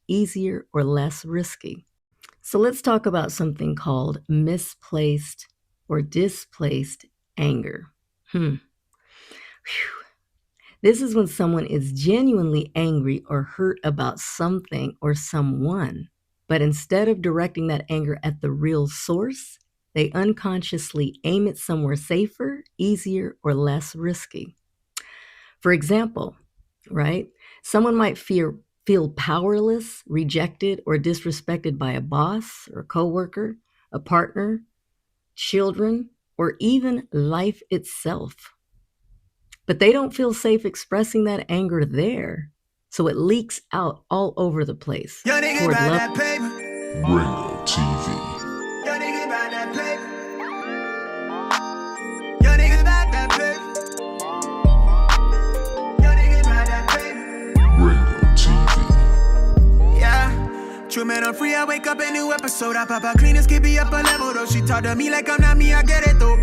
easier, or less risky. So let's talk about something called misplaced or displaced anger. Whew. This is when someone is genuinely angry or hurt about something or someone, but instead of directing that anger at the real source, they unconsciously aim it somewhere safer, easier, or less risky. For example, right? Someone might feel powerless, rejected, or disrespected by a boss or a coworker, a partner, children, or even life itself. But they don't feel safe expressing that anger there, so it leaks out all over the place. Yo, nigga, Toward buy love. that paper. Ringo TV. Yo, nigga, buy that paper. Yo, nigga, buy that paper. Yo, nigga, buy that paper. Ringo TV. Yeah, true man, I'm free. I wake up a new episode. I pop out clean as keep me up a level though. She talk to me like I'm not me. I get it though.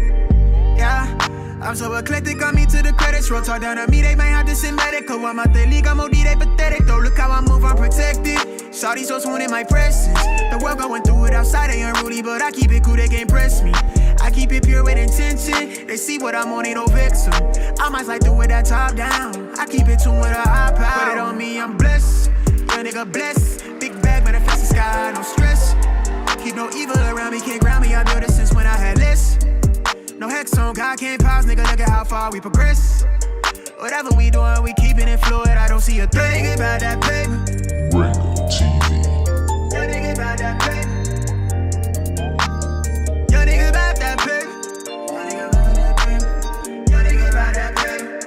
Yeah. I'm so eclectic, got me to the credits roll. Talk down to me, they might have to send medical. I'm out the league, I'm OD, they pathetic though. Look how I move, I'm protected. Shawty so swoon in my presence. The world going through it outside, they unruly, but I keep it cool, they can't press me. I keep it pure with intention. They see what I'm on, ain't no vixen. I might slide through with that top down. I keep it tuned with a high power. Put it on me, I'm blessed. Young nigga blessed. Big bag, manifest the sky, no stress. Keep no evil around me, can't ground me. I built it since when I had less. No hex on, God can't pause, nigga, look at how far we progress. Whatever we doing, we keeping it fluid, I don't see a thing about that paper. Ringo TV. Yo, nigga, about that paper. Yo, nigga, about that paper. Yo, nigga, about that paper. Yo, nigga, about that paper.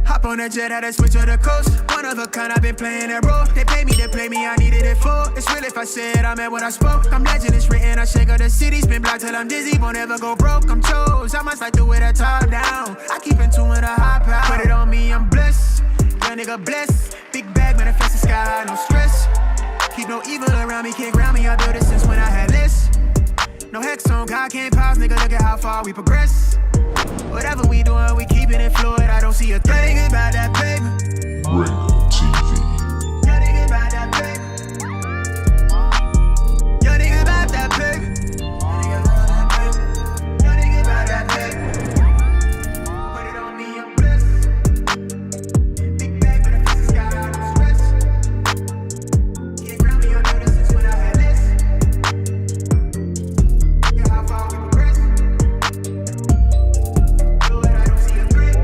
Hop on that jet, had to switch to the coast. One of a kind, I've been playing that role. They pay me to play me, I needed it for. It's real if I said I meant what I spoke. I'm legend, it's written, I shake up the city. Spin block till I'm dizzy, won't ever go broke. I'm chose, I must like to wear that top down. I keep in tune with a high power. Put it on me, I'm blessed. Young nigga blessed. Big bag, manifest the sky, no stress. Keep no evil around me, can't ground me. I built it since when I had less. No hex on, God can't pause, nigga, look at how far we progress. Whatever we doing, we keeping it fluid. I don't see a thing about that paper. Ringo TV. Yo, nigga, about that paper. Yo, nigga, about that paper. Yo, nigga, about that paper. Put it on me, I'm blessed. Big bag, but I fix the sky, no stress. Can't ground me, I know this since when I had less. Look at how far we progress. Lord, I don't see a threat.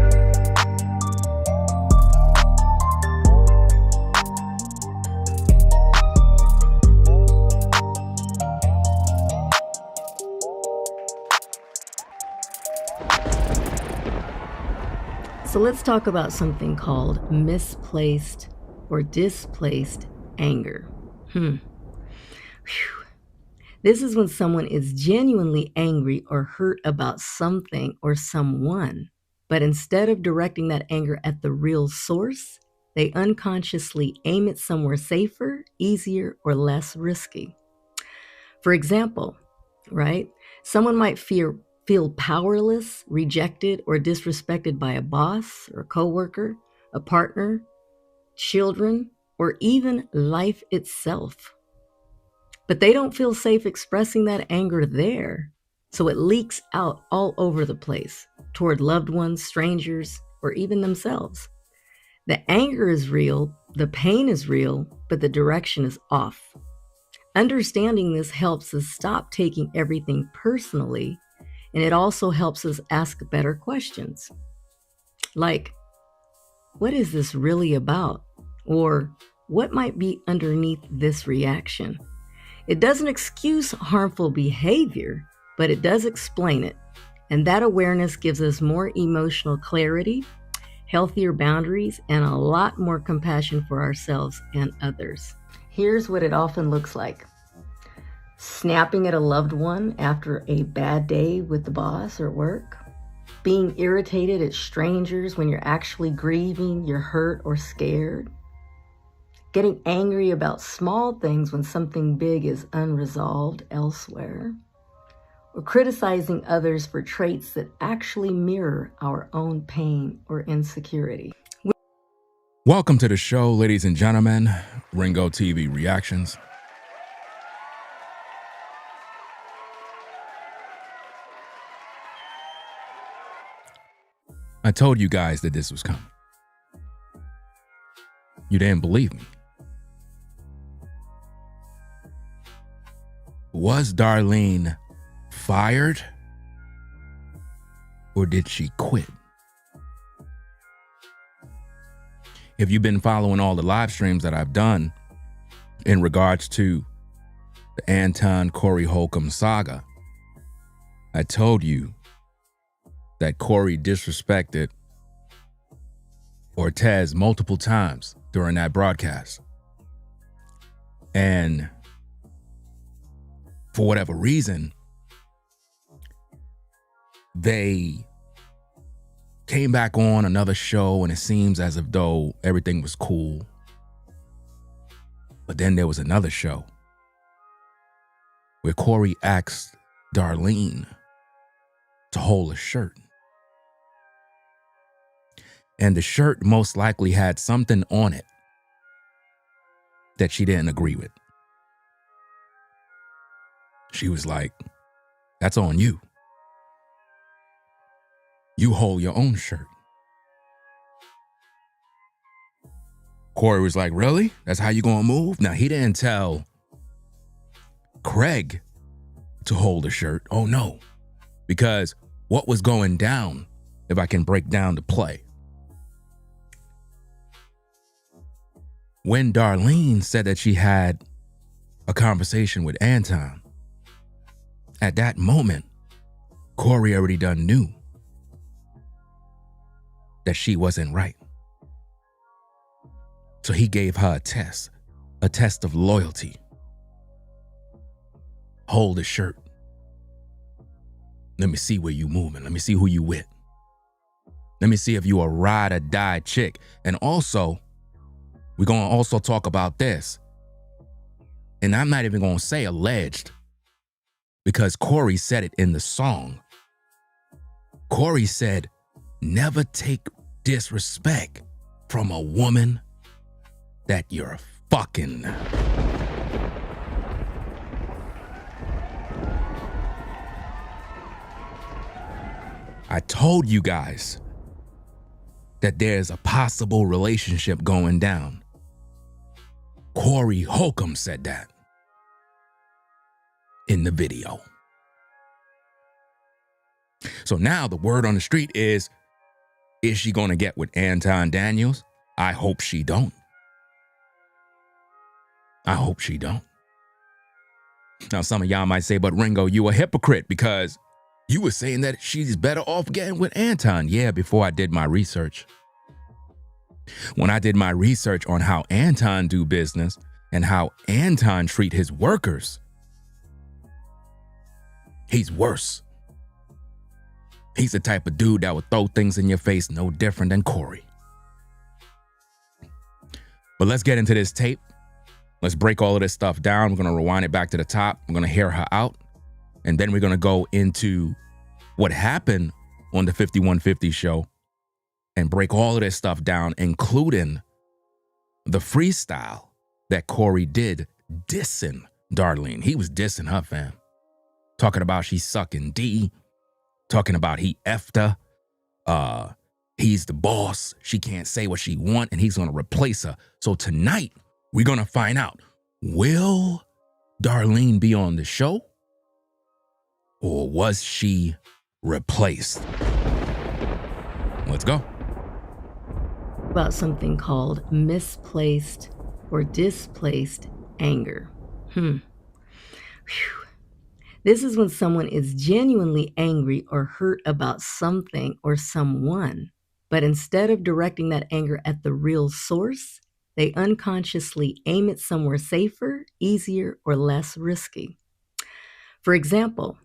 So let's talk about something called misplaced or displaced anger. Whew. This is when someone is genuinely angry or hurt about something or someone, but instead of directing that anger at the real source, they unconsciously aim it somewhere safer, easier, or less risky. For example, right? Someone might feel powerless, rejected, or disrespected by a boss or a coworker, a partner, children, or even life itself. But they don't feel safe expressing that anger there, so it leaks out all over the place, toward loved ones, strangers, or even themselves. The anger is real, the pain is real, but the direction is off. Understanding this helps us stop taking everything personally, and it also helps us ask better questions. Like, what is this really about? Or what might be underneath this reaction? It doesn't excuse harmful behavior, but it does explain it. And that awareness gives us more emotional clarity, healthier boundaries, and a lot more compassion for ourselves and others. Here's what it often looks like. Snapping at a loved one after a bad day with the boss or work. Being irritated at strangers when you're actually grieving, you're hurt or scared. Getting angry about small things when something big is unresolved elsewhere. Or criticizing others for traits that actually mirror our own pain or insecurity. Welcome to the show, ladies and gentlemen. Ringo TV Reactions. I told you guys that this was coming. You didn't believe me. Was Darlene fired? Or did she quit? If you've been following all the live streams that I've done in regards to the Anton Corey Holcomb saga, I told you that Corey disrespected Ortiz multiple times during that broadcast. And for whatever reason, they came back on another show, and it seems as if though everything was cool. But then there was another show where Corey asked Darlene to hold a shirt. And the shirt most likely had something on it that she didn't agree with. She was like, "That's on you. You hold your own shirt." Corey was like, "Really? That's how you gonna move?" Now, he didn't tell Craig to hold a shirt. Oh, no. Because what was going down, if I can break down the play, when Darlene said that she had a conversation with Anton, at that moment, Corey already done knew that she wasn't right. So he gave her a test of loyalty. Hold the shirt. Let me see where you moving. Let me see who you with. Let me see if you a ride or die chick. And also, we're going to also talk about this. And I'm not even going to say alleged, because Corey said it in the song. Corey said, "Never take disrespect from a woman that you're fucking." I told you guys that there's a possible relationship going down. Corey Holcomb said that in the video. So now the word on the street is she going to get with Anton Daniels? I hope she don't. I hope she don't. Now, some of y'all might say, "But Ringo, you a hypocrite because you were saying that she's better off getting with Anton." Yeah, before I did my research. When I did my research on how Anton do business and how Anton treat his workers, he's worse. He's the type of dude that would throw things in your face no different than Corey. But let's get into this tape. Let's break all of this stuff down. We're going to rewind it back to the top. We're going to hear her out. And then we're going to go into what happened on the 5150 show and break all of this stuff down, including the freestyle that Corey did dissing Darlene. He was dissing her, fam. Talking about she's sucking D. Talking about he effed her. He's the boss. She can't say what she want, and he's going to replace her. So tonight, we're going to find out, will Darlene be on the show? Or was she replaced? Let's go. About something called misplaced or displaced anger. Whew. This is when someone is genuinely angry or hurt about something or someone, but instead of directing that anger at the real source, they unconsciously aim it somewhere safer, easier, or less risky. For example,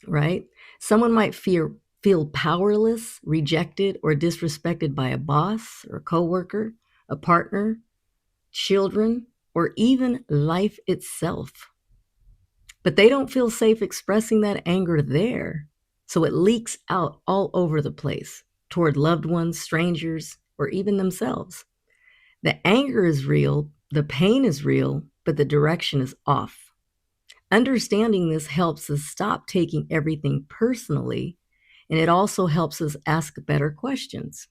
right? Someone might feel powerless, rejected, or disrespected by a boss or a coworker, a partner, children, or even life itself. But they don't feel safe expressing that anger there. So it leaks out all over the place toward loved ones, strangers, or even themselves. The anger is real, the pain is real, but the direction is off. Understanding this helps us stop taking everything personally, and it also helps us ask better questions.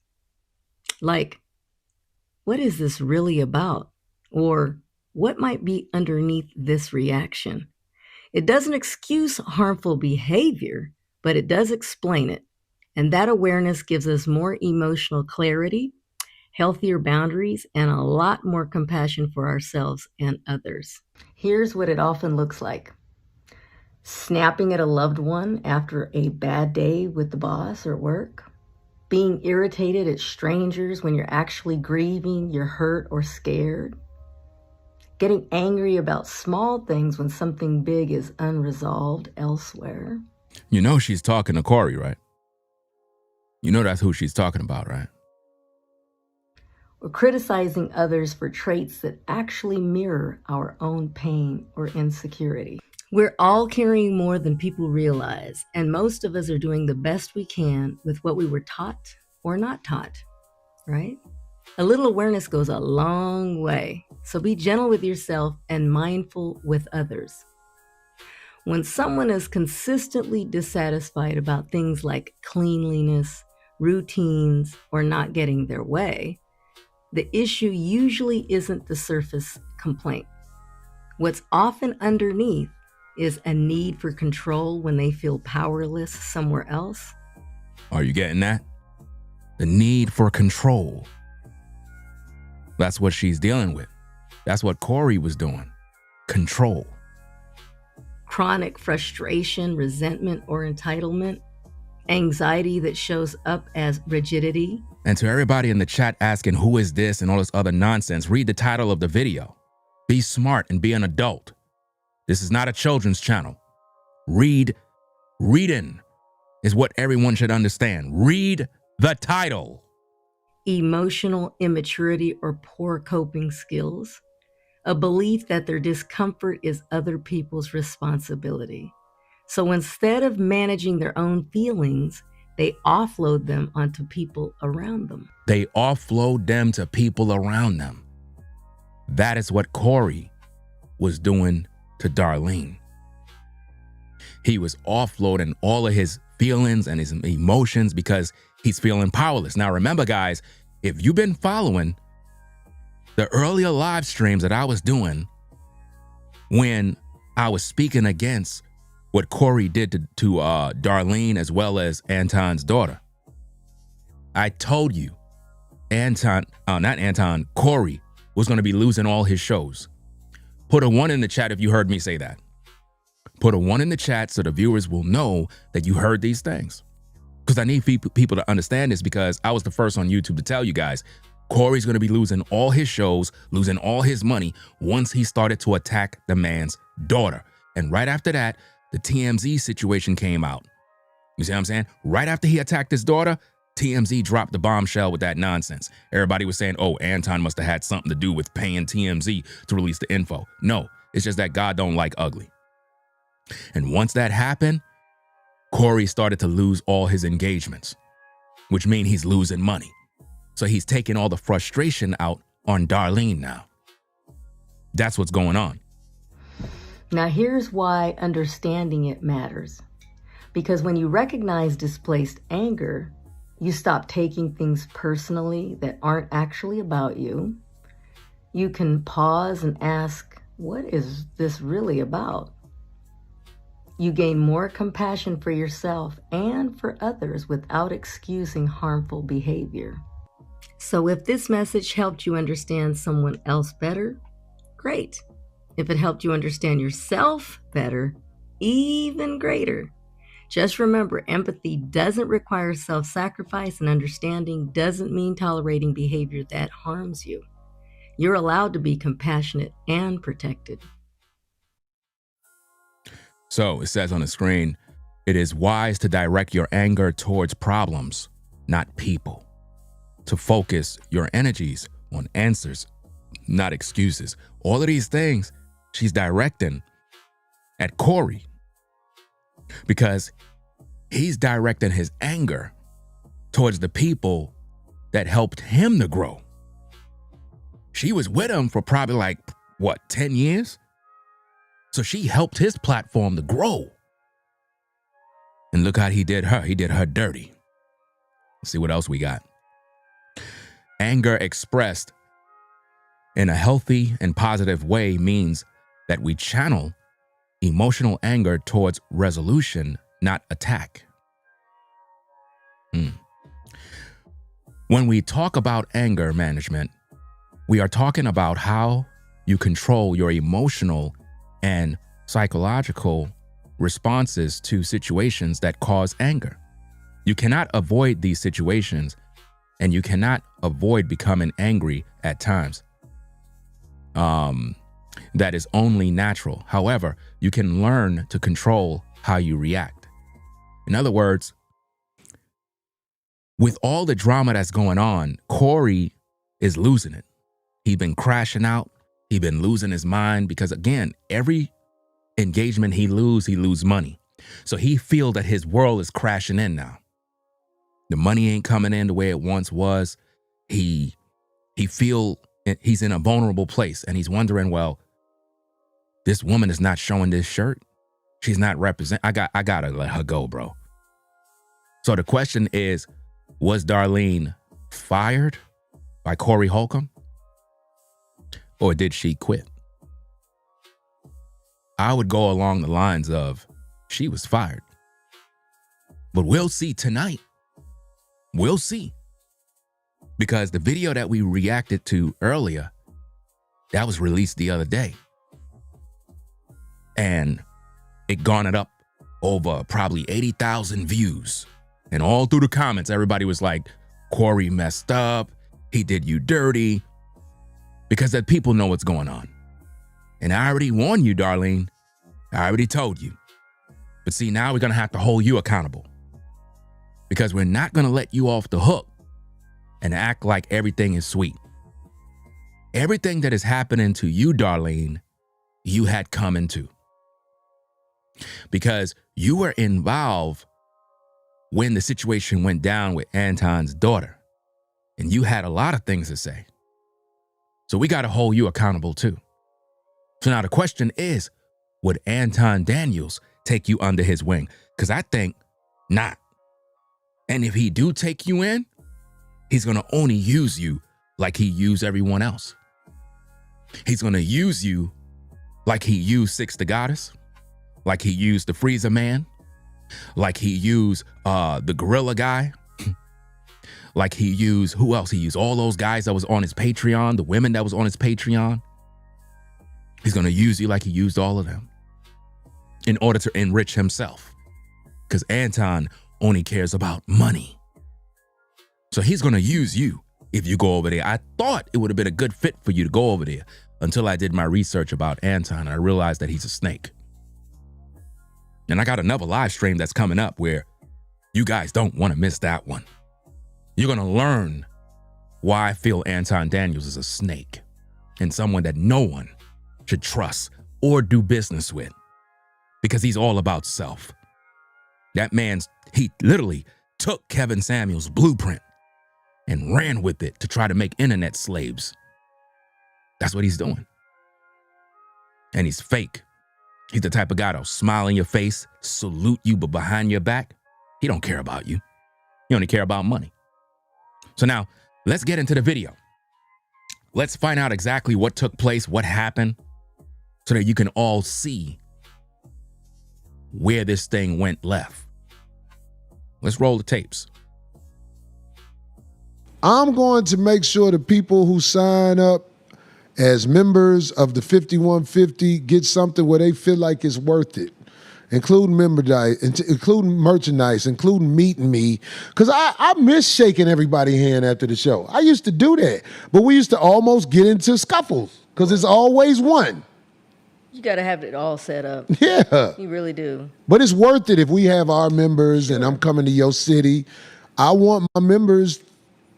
Like, what is this really about? Or what might be underneath this reaction? It doesn't excuse harmful behavior, but it does explain it. And that awareness gives us more emotional clarity, healthier boundaries, and a lot more compassion for ourselves and others. Here's what it often looks like: snapping at a loved one after a bad day with the boss or work, being irritated at strangers when you're actually grieving, you're hurt or scared, getting angry about small things when something big is unresolved elsewhere. You know she's talking to Corey, right? You know that's who she's talking about, right? Or criticizing others for traits that actually mirror our own pain or insecurity. We're all carrying more than people realize, and most of us are doing the best we can with what we were taught or not taught, right? A little awareness goes a long way, so be gentle with yourself and mindful with others. When someone is consistently dissatisfied about things like cleanliness, routines, or not getting their way, the issue usually isn't the surface complaint. What's often underneath is a need for control when they feel powerless somewhere else. Are you getting that? The need for control. That's what she's dealing with. That's what Corey was doing. Control. Chronic frustration, resentment, or entitlement. Anxiety that shows up as rigidity. And to everybody in the chat asking who is this and all this other nonsense, read the title of the video. Be smart and be an adult. This is not a children's channel. Reading is what everyone should understand. Read the title. Emotional immaturity or poor coping skills. A belief that their discomfort is other people's responsibility. So instead of managing their own feelings, they offload them onto people around them. They offload them to people around them. That is what Corey was doing to Darlene. He was offloading all of his feelings and his emotions because he's feeling powerless. Now remember, guys, if you've been following the earlier live streams that I was doing when I was speaking against what Corey did to Darlene as well as Anton's daughter, I told you Corey was going to be losing all his shows. Put a 1 in the chat if you heard me say that. Put a 1 in the chat so the viewers will know that you heard these things. Because I need people to understand this, because I was the first on YouTube to tell you guys, Corey's going to be losing all his shows, losing all his money once he started to attack the man's daughter. And right after that, the TMZ situation came out. You see what I'm saying? Right after he attacked his daughter, TMZ dropped the bombshell with that nonsense. Everybody was saying, oh, Anton must have had something to do with paying TMZ to release the info. No, it's just that God don't like ugly. And once that happened, Corey started to lose all his engagements, which means he's losing money. So he's taking all the frustration out on Darlene now. That's what's going on. Now here's why understanding it matters. Because when you recognize displaced anger, you stop taking things personally that aren't actually about you. You can pause and ask, what is this really about? You gain more compassion for yourself and for others without excusing harmful behavior. So if this message helped you understand someone else better, great. If it helped you understand yourself better, even greater. Just remember, empathy doesn't require self-sacrifice, and understanding doesn't mean tolerating behavior that harms you. You're allowed to be compassionate and protected. So it says on the screen, it is wise to direct your anger towards problems, not people. To focus your energies on answers, not excuses. All of these things she's directing at Corey, because he's directing his anger towards the people that helped him to grow. She was with him for probably like, what, 10 years? So she helped his platform to grow. And look how he did her. He did her dirty. Let's see what else we got. Anger expressed in a healthy and positive way means that we channel emotional anger towards resolution, not attack. When we talk about anger management, we are talking about how you control your emotional and psychological responses to situations that cause anger. You cannot avoid these situations, and you cannot avoid becoming angry at times. That is only natural. However, you can learn to control how you react. In other words, with all the drama that's going on, Corey is losing it. He's been crashing out. He's been losing his mind because, again, every engagement he lose money. So he feels that his world is crashing in now. The money ain't coming in the way it once was. He feel he's in a vulnerable place, and he's wondering, well, this woman is not showing this shirt. She's not I gotta let her go, bro. So the question is, was Darlene fired by Corey Holcomb, or did she quit? I would go along the lines of she was fired. But we'll see tonight. We'll see. Because the video that we reacted to earlier, that was released the other day. And it garnered up over probably 80,000 views. And all through the comments, everybody was like, Corey messed up. He did you dirty. Because the people know what's going on. And I already warned you, Darlene. I already told you. But see, now we're going to have to hold you accountable. Because we're not going to let you off the hook and act like everything is sweet. Everything that is happening to you, Darlene, you had come into. Because you were involved when the situation went down with Anton's daughter. And you had a lot of things to say. So we got to hold you accountable too. So now the question is, would Anton Daniels take you under his wing? Because I think not. And if he do take you in, he's going to only use you like he used everyone else. He's going to use you like he used Six the Goddess, like he used the Freezer Man, like he used the Gorilla Guy, like he used, who else? He used all those guys that was on his Patreon, the women that was on his Patreon. He's going to use you like he used all of them in order to enrich himself. Because Anton only cares about money. So he's going to use you if you go over there. I thought it would have been a good fit for you to go over there until I did my research about Anton and I realized that he's a snake. And I got another live stream that's coming up where you guys don't want to miss that one. You're going to learn why I feel Anton Daniels is a snake and someone that no one should trust or do business with because he's all about self. That he literally took Kevin Samuels' blueprint and ran with it to try to make internet slaves. That's what he's doing. And he's fake. He's the type of guy that'll smile in your face, salute you, but behind your back, he don't care about you. He only care about money. So now, let's get into the video. Let's find out exactly what took place, what happened, so that you can all see where this thing went left. Let's roll the tapes. I'm going to make sure the people who sign up as members of the 5150 get something where they feel like it's worth it, including merchandise, including meeting me, because I miss shaking everybody's hand after the show. I used to do that, but we used to almost get into scuffles because it's always one. You got to have it all set up. Yeah. You really do. But it's worth it if we have our members and I'm coming to your city. I want my members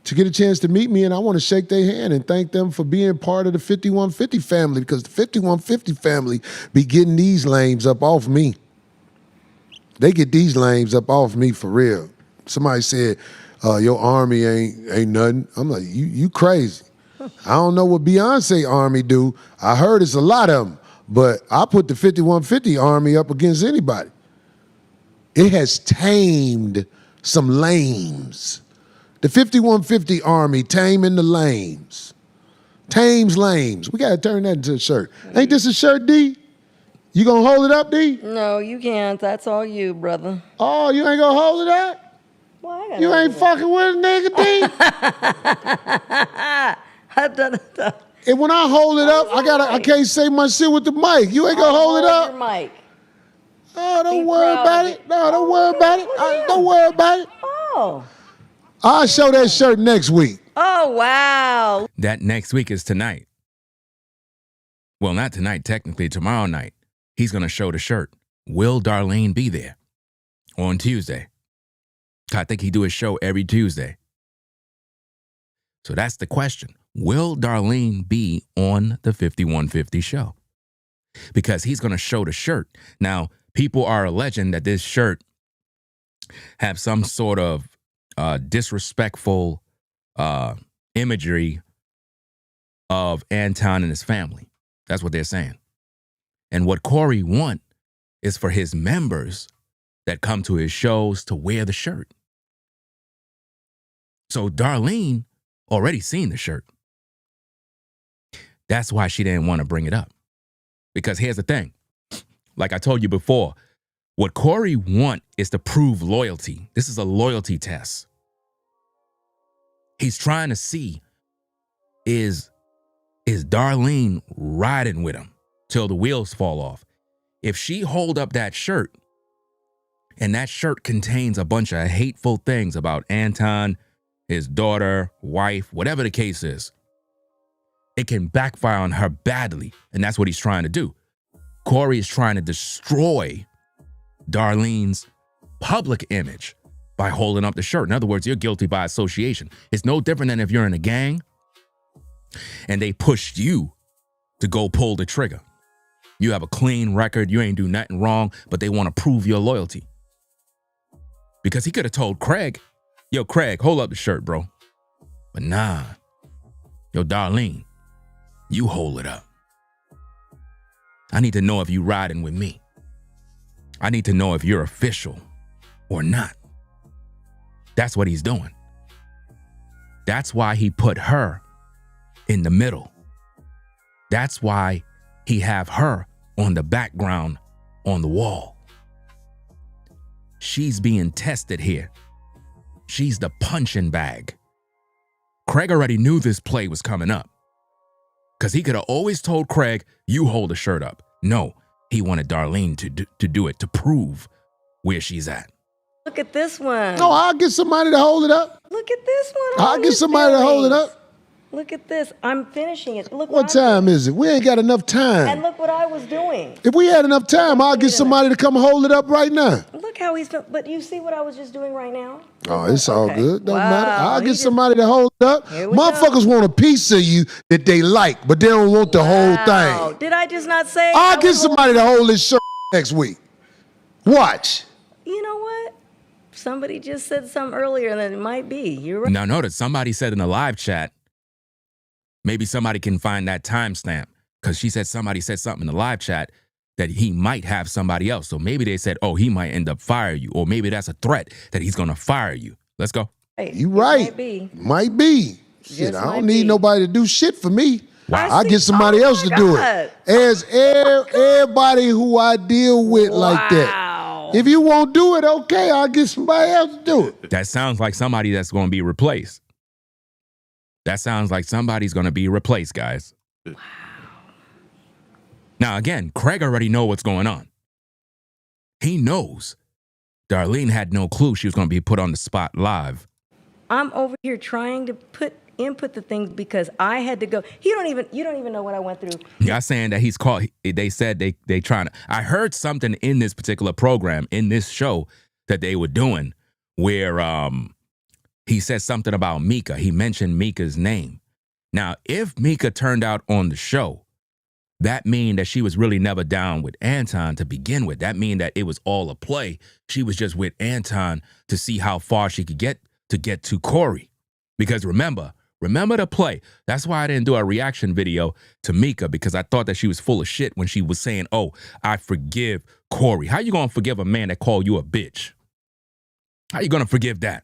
to get a chance to meet me, and I want to shake their hand and thank them for being part of the 5150 family, because the 5150 family be getting these lames up off me. They get these lames up off me for real. Somebody said, your army ain't nothing. I'm like, you crazy. I don't know what Beyonce Army do. I heard it's a lot of them, but I put the 5150 Army up against anybody. It has tamed some lames. The 5150 Army taming the lames. Tames lames. We got to turn that into a shirt. Ain't this a shirt, D? You gonna hold it up, D? No, you can't. That's all you, brother. Oh, you ain't gonna hold it up? Well, I gotta You ain't fucking with a nigga, D? And when I hold it up, I can't say my shit with the mic. You ain't gonna hold it up? Your mic. Oh, don't Be worry proud about of it. No, don't worry about it. Don't worry about it. Oh. I'll show that shirt next week. Oh, wow. That next week is tonight. Well, not tonight, technically, tomorrow night. He's going to show the shirt. Will Darlene be there on Tuesday? I think he do his show every Tuesday. So that's the question. Will Darlene be on the 5150 show? Because he's going to show the shirt. Now, people are alleging that this shirt have some sort of disrespectful imagery of Anton and his family. That's what they're saying. And what Corey want is for his members that come to his shows to wear the shirt. So Darlene already seen the shirt. That's why she didn't want to bring it up. Because here's the thing. Like I told you before, what Corey want is to prove loyalty. This is a loyalty test. He's trying to see, is Darlene riding with him till the wheels fall off? If she hold up that shirt and that shirt contains a bunch of hateful things about Anton, his daughter, wife, whatever the case is, it can backfire on her badly. And that's what he's trying to do. Corey is trying to destroy Darlene's public image by holding up the shirt. In other words, you're guilty by association. It's no different than if you're in a gang and they pushed you to go pull the trigger. You have a clean record, you ain't do nothing wrong, but they want to prove your loyalty. Because he could have told Craig, yo, Craig, hold up the shirt, bro. But nah, yo, Darlene, you hold it up. I need to know if you riding with me. I need to know if you're official or not. That's what he's doing. That's why he put her in the middle. That's why he have her on the background on the wall. She's being tested here. She's the punching bag. Craig already knew this play was coming up. Because he could have always told Craig, you hold the shirt up. No, he wanted Darlene to do it, to prove where she's at. Look at this one. No, I'll get somebody to hold it up. Look at this one. I'll get somebody to hold it up. Look at this. I'm finishing it. Look What time is it? We ain't got enough time. And look what I was doing. If we had enough time, I'll get somebody to come hold it up right now. Look how he's, but you see what I was just doing right now? Oh, it's all Okay. good. Don't Wow, matter. I'll he get just- somebody to hold it up. Here we Motherfuckers want a piece of you that they like, but they don't want the whole Wow. thing. Did I just not say? I'll I get was somebody to hold this shirt next week. Watch. You know what? Somebody just said something earlier, and it might be. You're right. Now notice somebody said in the live chat, maybe somebody can find that timestamp, because she said somebody said something in the live chat that he might have somebody else. So maybe they said, oh, he might end up firing you, or maybe that's a threat that he's going to fire you. Let's go. You right. Might be. Shit, Just I might don't need be. nobody to do shit for me. Wow. I'll get somebody else to do it. As everybody who I deal with like that. Wow. If you won't do it, okay, I'll get somebody else to do it. That sounds like somebody that's going to be replaced. That sounds like somebody's going to be replaced, guys. Wow. Now, again, Craig already know what's going on. He knows. Darlene had no clue she was going to be put on the spot live. I'm over here trying to input the things because I had to go. You don't even know what I went through. Y'all saying that he's called, they said they trying to, I heard something in this particular program, in this show that they were doing where he said something about Mika. He mentioned Mika's name. Now, if Mika turned out on the show, that mean that she was really never down with Anton to begin with. That mean that it was all a play. She was just with Anton to see how far she could get to Corey. Because remember Remember the play. That's why I didn't do a reaction video to Mika, because I thought that she was full of shit when she was saying, oh, I forgive Corey. How you going to forgive a man that called you a bitch? How you going to forgive that?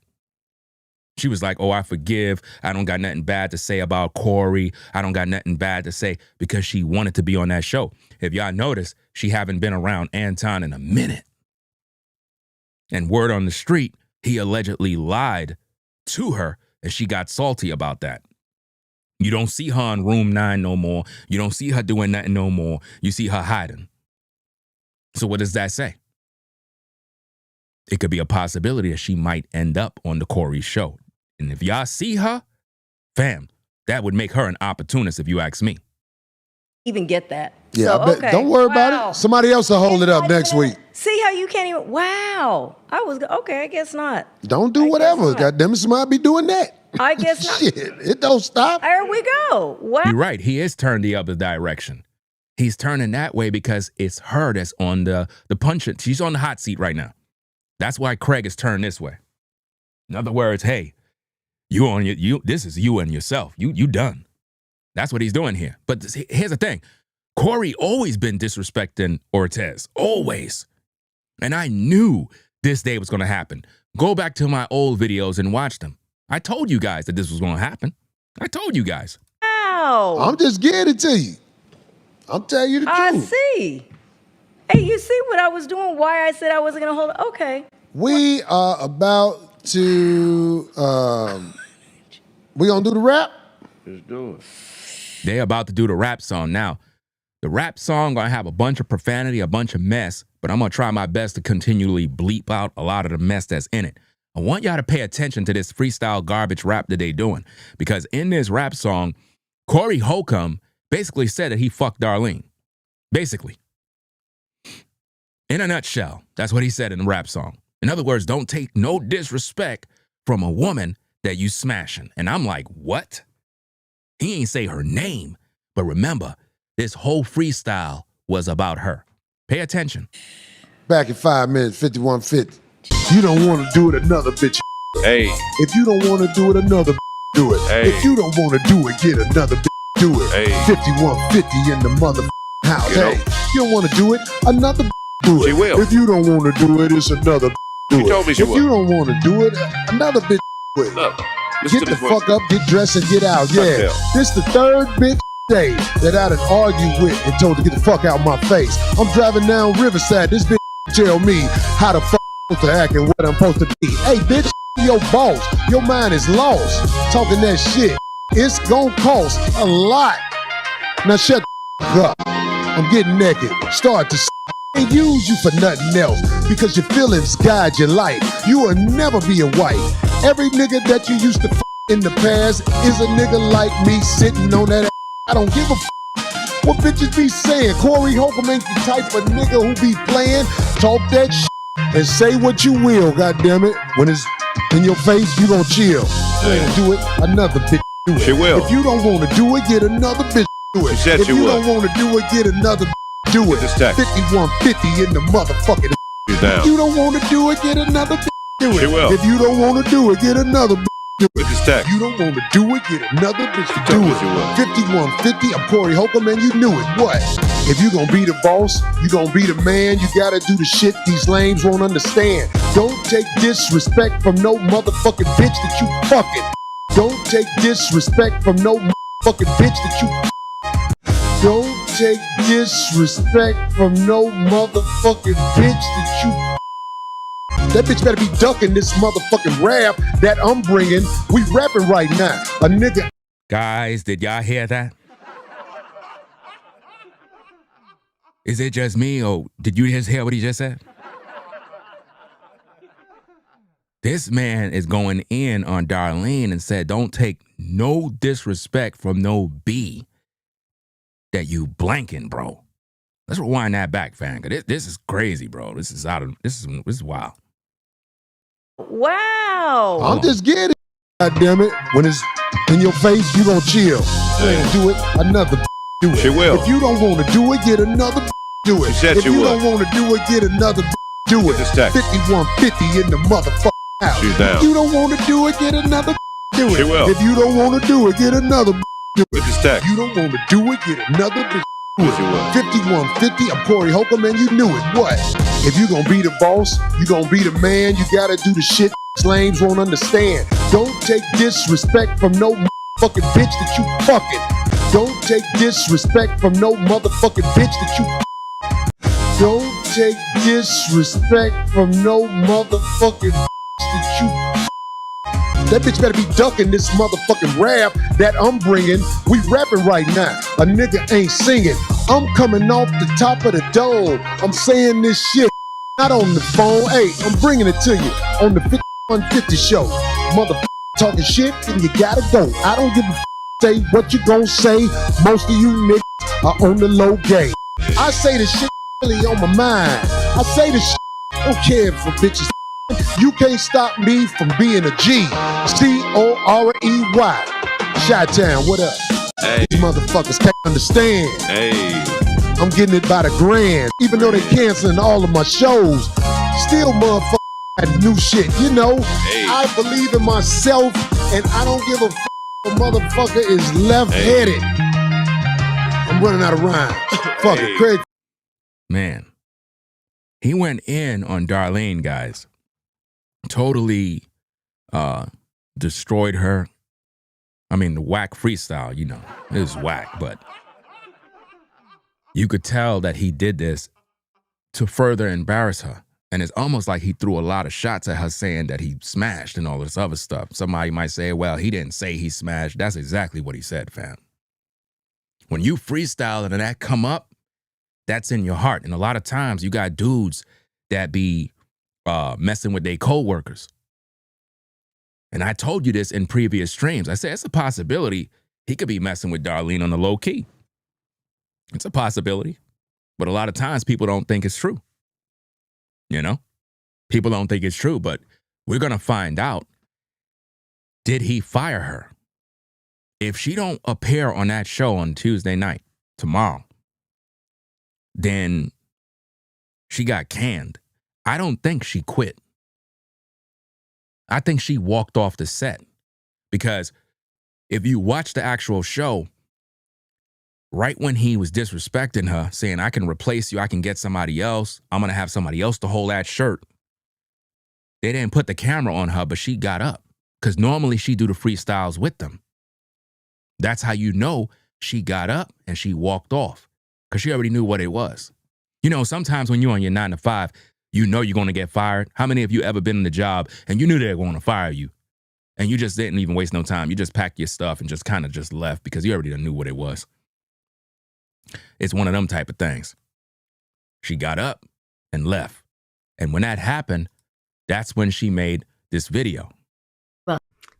She was like, oh, I forgive. I don't got nothing bad to say about Corey. I don't got nothing bad to say, because she wanted to be on that show. If y'all notice, she haven't been around Anton in a minute. And word on the street, he allegedly lied to her, and she got salty about that. You don't see her in room 9 no more. You don't see her doing nothing no more. You see her hiding. So what does that say? It could be a possibility that she might end up on the Corey show. And if y'all see her, fam, that would make her an opportunist, if you ask me. Even get that. Yeah, So, I bet. okay. Don't worry Wow. about it. Somebody else will hold it up next week. See how you can't even, wow. Okay, I guess not. Don't do I guess whatever. not. Goddamn it, somebody be doing that. I guess not. Shit, it don't stop. There we go. Wow. You're right. He is turned the other direction. He's turning that way because it's her that's on the punch. She's on the hot seat right now. That's why Craig is turned this way. In other words, hey, this is you and yourself. You done. That's what he's doing here. But here's the thing. Corey always been disrespecting Ortiz. Always. And I knew this day was going to happen. Go back to my old videos and watch them. I told you guys that this was going to happen. I told you guys. Wow. I'm just getting it to you. I'm telling you the I truth. see. Hey, you see what I was doing? Why I said I wasn't going to hold it? Okay. We are about to, we gonna do the rap? Let's do it. They're about to do the rap song. Now, the rap song going to have a bunch of profanity, a bunch of mess, but I'm going to try my best to continually bleep out a lot of the mess that's in it. I want y'all to pay attention to this freestyle garbage rap that they doing, because in this rap song, Corey Holcomb basically said that he fucked Darlene. Basically. In a nutshell, that's what he said in the rap song. In other words, don't take no disrespect from a woman that you smashing. And I'm like, what? He ain't say her name, but remember, this whole freestyle was about her. Pay attention. Back in 5 minutes, 5150. You don't want to do it, another bitch. Hey, If you don't want to do it, another do it. Hey. If you don't want to do it, get another do it. Hey. 5150 in the mother house. Get Hey, you don't want to do it, another do it. She will. If you don't want to do it, it's another do She it. told me she if would. you don't want to do it, another bitch do it. look. Listen Get to the this voice. fuck up, get dressed, and get out. Yeah, Cocktail. this the third bitch day that I done argued with and told to get the fuck out my face. I'm driving down Riverside. This bitch tell me how the fuck I'm supposed to act and what I'm supposed to be. Hey, bitch, your boss. Your mind is lost. Talking that shit. It's gonna cost a lot. Now shut the fuck up. I'm getting naked. Start to ain't use you for nothing else because your feelings guide your life. You will never be a wife. Every nigga that you used to in the past is a nigga like me sitting on that ass. I don't give a what bitches be saying. Corey Holcomb ain't the type of nigga who be playing. Talk that shit and say what you will, goddammit. When it's in your face, you gon' chill. You ain't do it, another bitch do it. She will. If you don't wanna do it, get another bitch do it. She said if she you would. don't wanna do it, get another bitch do it. This text. 5150 in the motherfucking. She's If down. you don't wanna do it, get another bitch do it. She will. If you don't wanna do it, get another bitch do it. With this text. You don't want to do it, get another bitch to do told me it. she would. 5150, I'm Corey Holcomb, and you knew it. What? If you gonna be the boss, you gonna be the man, you gotta do the shit these lames won't understand. Don't take disrespect from no motherfucking bitch that you fucking. Don't take disrespect from no motherfucking bitch that you. Don't take disrespect from no motherfucking bitch that you. That bitch better be ducking this motherfucking rap that I'm bringing. We rapping right now. A nigga. Guys, did y'all hear that? Is it just me, or did you just hear what he just said? This man is going in on Darlene and said, don't take no disrespect from no B that you blanking, bro. Let's rewind that back, fam. This is crazy, bro. This is wild. Wow. I'm just getting it. God damn it. When it's in your face, you gon' chill. You ain't do it, another do it. She will. If you don't want to do it, get another do it. She said if she you would. don't want to do it, get another do it. This text. 5150 in the motherfucking house. She's down. If you don't want to do it, get another do it. She will. If you don't want to do it, get another do it. With this text. You don't want to do it, get another do Yes, you will. it. 5150, I'm Corey Holcomb, man, you knew it. What? If you gonna be the boss, you gonna be the man, you gotta do the shit slaves won't understand. Don't take disrespect from no motherfucking bitch that you fucking. Don't take disrespect from no motherfucking bitch that you. Don't take disrespect from no motherfucking bitch that you. That bitch better be ducking this motherfucking rap that I'm bringing. We rapping right now. A nigga ain't singing. I'm coming off the top of the dome. I'm saying this shit not on the phone. Hey, I'm bringing it to you on the 5150 show. Motherfucker talking shit, and you gotta go. I don't give a say what you gon' say. Most of you niggas are on the low game. I say the shit really on my mind. I say the shit, don't care for bitches. You can't stop me from being a G. Corey. Chi-Town, what up? Hey. These motherfuckers can't understand. Hey. I'm getting it by the grand. Even though they canceling all of my shows, still motherfuckers got new shit. You know, Hey. I believe in myself, and I don't give a f*** if a motherfucker is left-headed. I'm running out of rhymes. Fuck Hey. it, Craig. Man, he went in on Darlene, guys. Totally destroyed her. I mean, the whack freestyle, you know, it was whack, but you could tell that he did this to further embarrass her. And it's almost like he threw a lot of shots at her saying that he smashed and all this other stuff. Somebody might say, well, he didn't say he smashed. That's exactly what he said, fam. When you freestyle and that come up, that's in your heart. And a lot of times you got dudes that be messing with their coworkers. And I told you this in previous streams. I said it's a possibility he could be messing with Darlene on the low key. It's a possibility. But a lot of times people don't think it's true. You know? People don't think it's true, but we're going to find out. Did he fire her? If she don't appear on that show on Tuesday night, tomorrow, then she got canned. I don't think she quit. I think she walked off the set because if you watch the actual show, right when he was disrespecting her, saying, I can replace you, I can get somebody else, I'm going to have somebody else to hold that shirt. They didn't put the camera on her, but she got up because normally she do the freestyles with them. That's how you know she got up and she walked off because she already knew what it was. You know, sometimes when you're on your 9 to 5, you know you're going to get fired. How many of you ever been in the job and you knew they were going to fire you and you just didn't even waste no time? You just packed your stuff and just kind of just left because you already knew what it was. It's one of them type of things. She got up and left. And when that happened, that's when she made this video.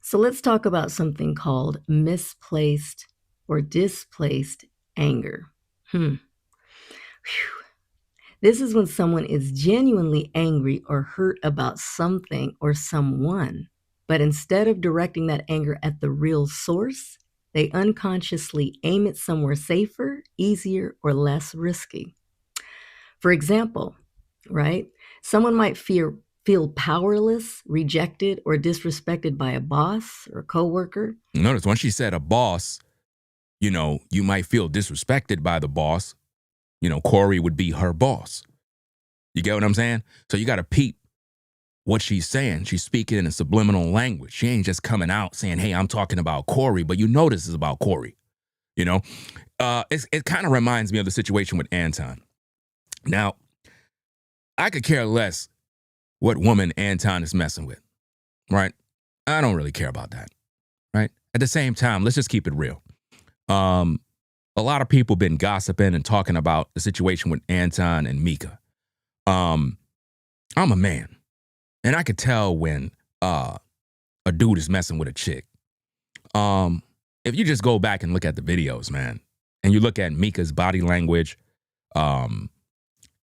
So let's talk about something called misplaced or displaced anger. Whew. This is when someone is genuinely angry or hurt about something or someone, but instead of directing that anger at the real source, they unconsciously aim it somewhere safer, easier, or less risky. For example, right? Someone might feel powerless, rejected, or disrespected by a boss or a coworker. Notice when she said a boss, you know, you might feel disrespected by the boss. You know, Corey would be her boss. You get what I'm saying? So you got to peep what she's saying. She's speaking in a subliminal language. She ain't just coming out saying, hey, I'm talking about Corey, but you know this is about Corey. You know, it kind of reminds me of the situation with Anton. Now, I could care less what woman Anton is messing with, right? I don't really care about that, right? At the same time, let's just keep it real. A lot of people been gossiping and talking about the situation with Anton and Mika. I'm a man, and I could tell when a dude is messing with a chick. If you just go back and look at the videos, man, and you look at Mika's body language,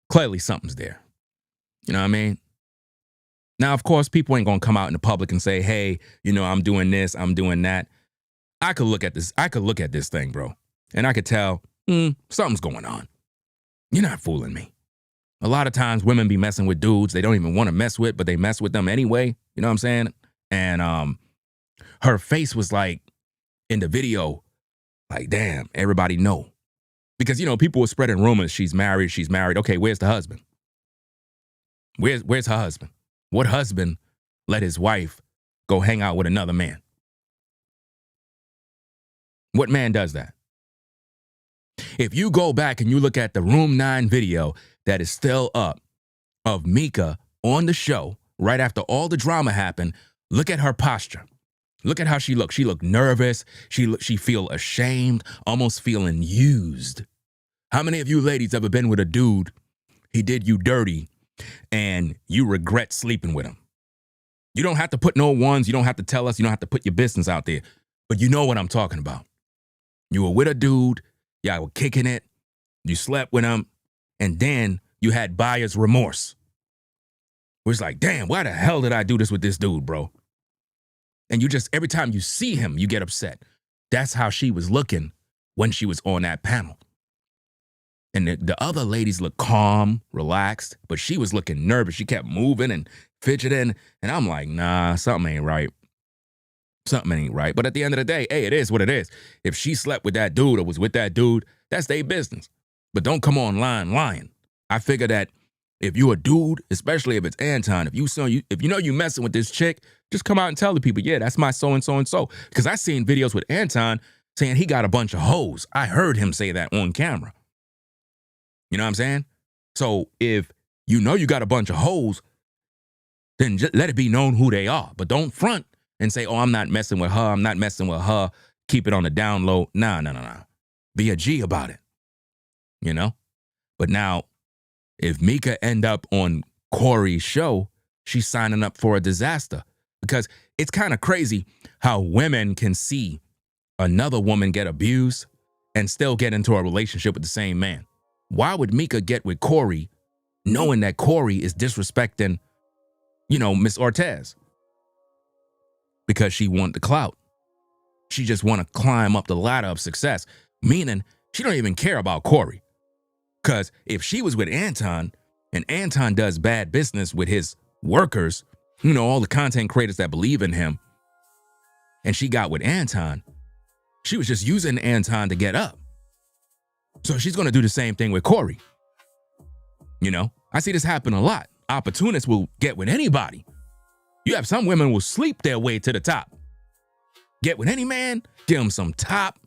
clearly something's there. You know what I mean? Now, of course, people ain't gonna come out in the public and say, hey, you know, I'm doing this, I'm doing that. I could look at this thing, bro. And I could tell, something's going on. You're not fooling me. A lot of times women be messing with dudes they don't even want to mess with, but they mess with them anyway. You know what I'm saying? And her face was like in the video, like, damn, everybody know. Because, people were spreading rumors, she's married. Okay, where's the husband? Where's her husband? What husband let his wife go hang out with another man? What man does that? If you go back and you look at the Room 9 video that is still up of Mika on the show right after all the drama happened, look at her posture. Look at how she looked. She looked nervous. She feel ashamed, almost feeling used. How many of you ladies ever been with a dude, he did you dirty, and you regret sleeping with him? You don't have to put no ones. You don't have to tell us. You don't have to put your business out there. But you know what I'm talking about. You were with a dude. Y'all were kicking it. You slept with him. And then you had buyer's remorse. It was like, damn, why the hell did I do this with this dude, bro? And you just, every time you see him, you get upset. That's how she was looking when she was on that panel. And the other ladies looked calm, relaxed, but she was looking nervous. She kept moving and fidgeting. And I'm like, nah, something ain't right. Something ain't right. But at the end of the day, hey, it is what it is. If she slept with that dude or was with that dude, that's their business. But don't come online lying. I figure that if you a dude, especially if it's Anton, if you know you messing with this chick, just come out and tell the people, yeah, that's my so-and-so and so. Because I seen videos with Anton saying he got a bunch of hoes. I heard him say that on camera. You know what I'm saying? So if you know you got a bunch of hoes, then just let it be known who they are. But don't front and say, oh, I'm not messing with her. I'm not messing with her. Keep it on the down low. Nah. Be a G about it. You know? But now, if Mika end up on Corey's show, she's signing up for a disaster. Because it's kind of crazy how women can see another woman get abused and still get into a relationship with the same man. Why would Mika get with Corey knowing that Corey is disrespecting, Miss Ortiz? Because she want the clout. She just want to climb up the ladder of success, meaning she don't even care about Corey. Because if she was with Anton and Anton does bad business with his workers, all the content creators that believe in him, and she got with Anton, she was just using Anton to get up. So she's going to do the same thing with Corey. I see this happen a lot. Opportunists will get with anybody. You have some women will sleep their way to the top. Get with any man, give him some top,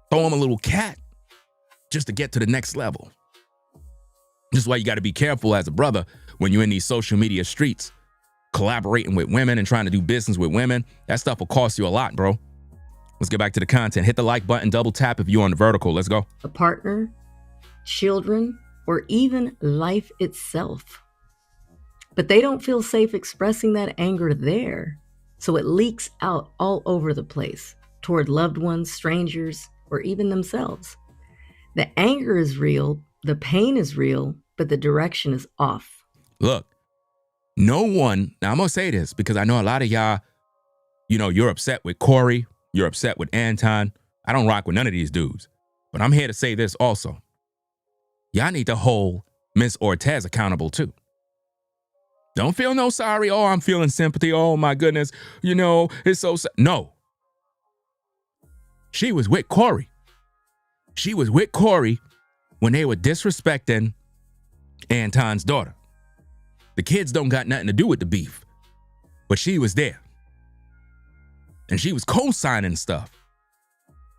throw him a little cat, just to get to the next level. This is why you got to be careful as a brother when you're in these social media streets, collaborating with women and trying to do business with women. That stuff will cost you a lot, bro. Let's get back to the content. Hit the like button, double tap if you're on the vertical. Let's go. A partner, children, or even life itself. But they don't feel safe expressing that anger there. So it leaks out all over the place toward loved ones, strangers, or even themselves. The anger is real, the pain is real, but the direction is off. Look, no one, now I'm going to say this because I know a lot of y'all, you're upset with Corey. You're upset with Anton. I don't rock with none of these dudes. But I'm here to say this also. Y'all need to hold Miss Ortiz accountable too. Don't feel no sorry. Oh, I'm feeling sympathy. Oh my goodness. It's so sad. No. She was with Corey. She was with Corey when they were disrespecting Anton's daughter. The kids don't got nothing to do with the beef. But she was there. And she was co-signing stuff.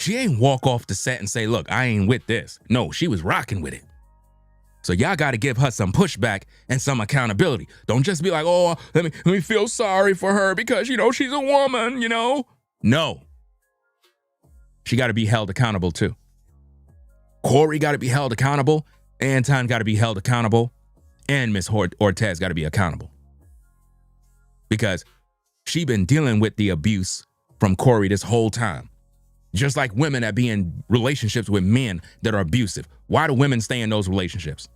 She ain't walk off the set and say, look, I ain't with this. No, she was rocking with it. So y'all got to give her some pushback and some accountability. Don't just be like, oh, let me feel sorry for her because, she's a woman, No. She got to be held accountable too. Corey got to be held accountable. Anton got to be held accountable. And Miss Ortiz got to be accountable. Because she been dealing with the abuse from Corey this whole time. Just like women that be in relationships with men that are abusive. Why do women stay in those relationships?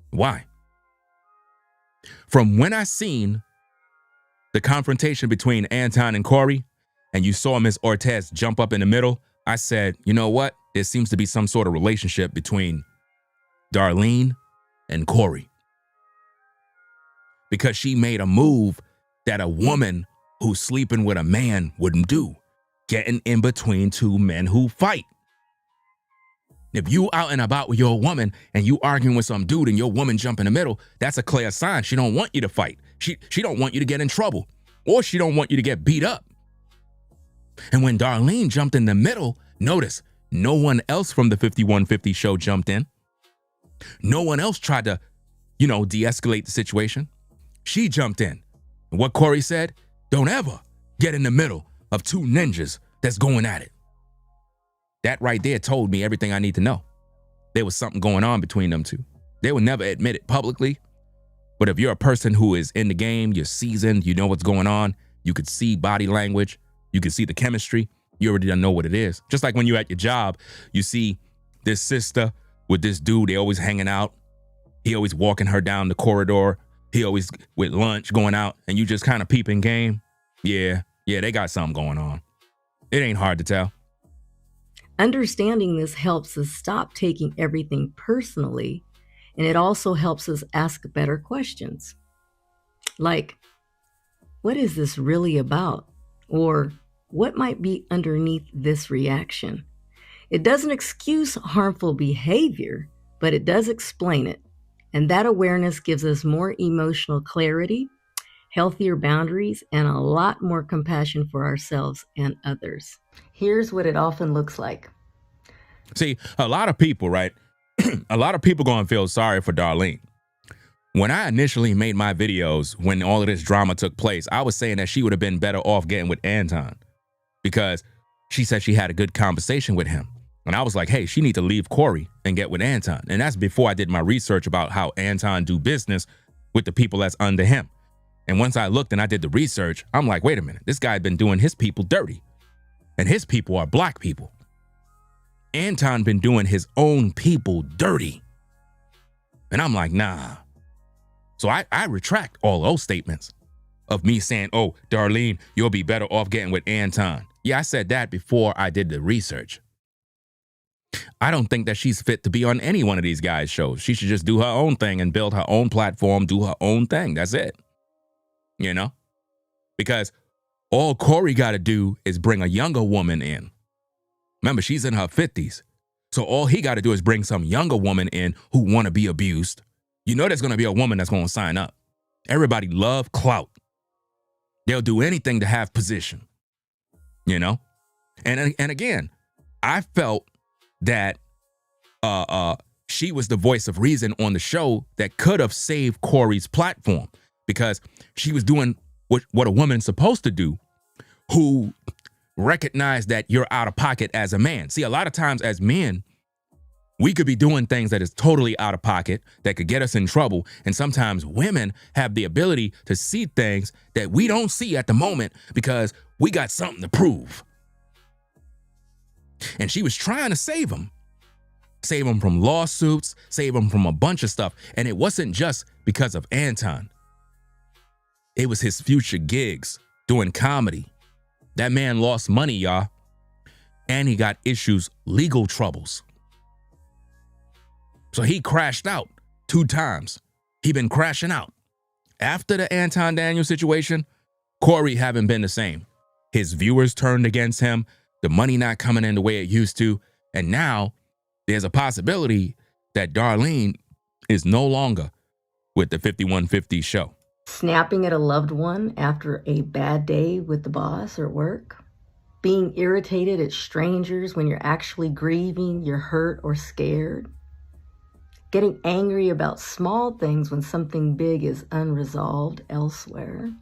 Why? From when I seen the confrontation between Anton and Corey, and you saw Miss Ortiz jump up in the middle, I said, you know what? There seems to be some sort of relationship between Darlene and Corey. Because she made a move that a woman who sleeping with a man wouldn't do. Getting in between two men who fight. If you out and about with your woman and you arguing with some dude and your woman jump in the middle, that's a clear sign she don't want you to fight. She don't want you to get in trouble, or she don't want you to get beat up. And when Darlene jumped in the middle, notice no one else from the 5150 show jumped in. No one else tried to, de-escalate the situation. She jumped in. And what Corey said, don't ever get in the middle of two ninjas that's going at it. That right there told me everything I need to know. There was something going on between them two. They would never admit it publicly. But if you're a person who is in the game, you're seasoned, you know what's going on, you could see body language, you can see the chemistry, you already know what it is. Just like when you're at your job, you see this sister with this dude, they always hanging out. He always walking her down the corridor. He always with lunch going out, and you just kind of peeping game. Yeah, they got something going on. It ain't hard to tell. Understanding this helps us stop taking everything personally, and it also helps us ask better questions. Like, what is this really about? Or what might be underneath this reaction? It doesn't excuse harmful behavior, but it does explain it. And that awareness gives us more emotional clarity, healthier boundaries, and a lot more compassion for ourselves and others. Here's what it often looks like. See, a lot of people, right? A lot of people gonna feel sorry for Darlene. When I initially made my videos, when all of this drama took place, I was saying that she would have been better off getting with Anton because she said she had a good conversation with him. And I was like, hey, she need to leave Corey and get with Anton. And that's before I did my research about how Anton do business with the people that's under him. And once I looked and I did the research, I'm like, wait a minute, this guy had been doing his people dirty. And his people are black people. Anton been doing his own people dirty. And I'm like, nah. So I retract all those statements of me saying, oh, Darlene, you'll be better off getting with Anton. Yeah, I said that before I did the research. I don't think that she's fit to be on any one of these guys' shows. She should just do her own thing and build her own platform, do her own thing. That's it. Because all Corey got to do is bring a younger woman in. Remember, she's in her 50s. So all he got to do is bring some younger woman in who want to be abused. There's going to be a woman that's going to sign up. Everybody love clout. They'll do anything to have position. And again, I felt that she was the voice of reason on the show that could have saved Corey's platform because she was doing what a woman's supposed to do, who recognize that you're out of pocket as a man. See, a lot of times as men, we could be doing things that is totally out of pocket that could get us in trouble. And sometimes women have the ability to see things that we don't see at the moment because we got something to prove. And she was trying to save him from lawsuits, save him from a bunch of stuff. And it wasn't just because of Anton. It was his future gigs doing comedy. That man lost money, y'all. And he got issues, legal troubles. So he crashed out 2 times. He been crashing out. After the Anton Daniels situation, Corey haven't been the same. His viewers turned against him. The money not coming in the way it used to. And now there's a possibility that Darlene is no longer with the 5150 show. Snapping at a loved one after a bad day with the boss or work. Being irritated at strangers when you're actually grieving, you're hurt or scared. Getting angry about small things when something big is unresolved elsewhere.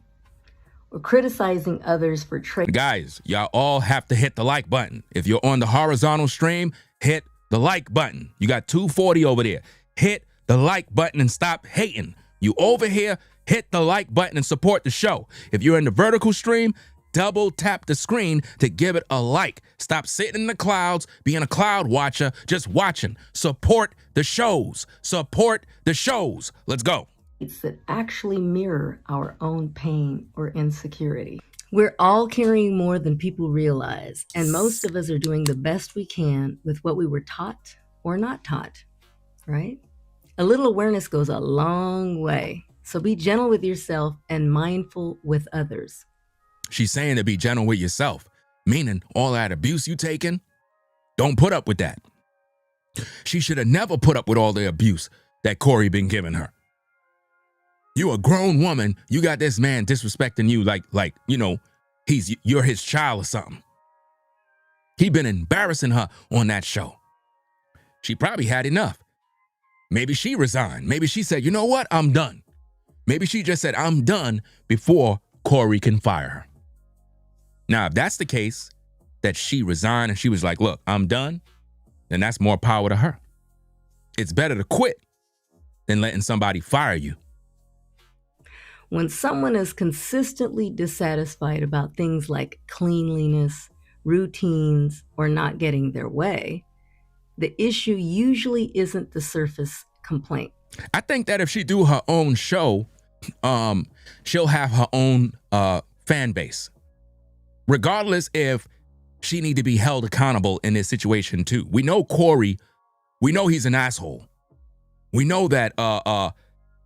Or criticizing others for Guys, y'all all have to hit the like button. If you're on the horizontal stream, hit the like button. You got 240 over there. Hit the like button and stop hating. You over here, hit the like button and support the show. If you're in the vertical stream, double tap the screen to give it a like. Stop sitting in the clouds, being a cloud watcher, just watching. Support the shows. Support the shows. Let's go. That actually mirror our own pain or insecurity. We're all carrying more than people realize, and most of us are doing the best we can with what we were taught or not taught, right? A little awareness goes a long way. So be gentle with yourself and mindful with others. She's saying to be gentle with yourself, meaning all that abuse you taking, don't put up with that. She should have never put up with all the abuse that Corey been giving her. You a grown woman, you got this man disrespecting you like you're his child or something. He been embarrassing her on that show. She probably had enough. Maybe she resigned. Maybe she said, you know what, I'm done. Maybe she just said, I'm done before Corey can fire her. Now, if that's the case, that she resigned and she was like, look, I'm done, then that's more power to her. It's better to quit than letting somebody fire you. When someone is consistently dissatisfied about things like cleanliness, routines, or not getting their way, the issue usually isn't the surface complaint. I think that if she do her own show, she'll have her own fan base. Regardless if she need to be held accountable in this situation too. We know Corey, we know he's an asshole. We know that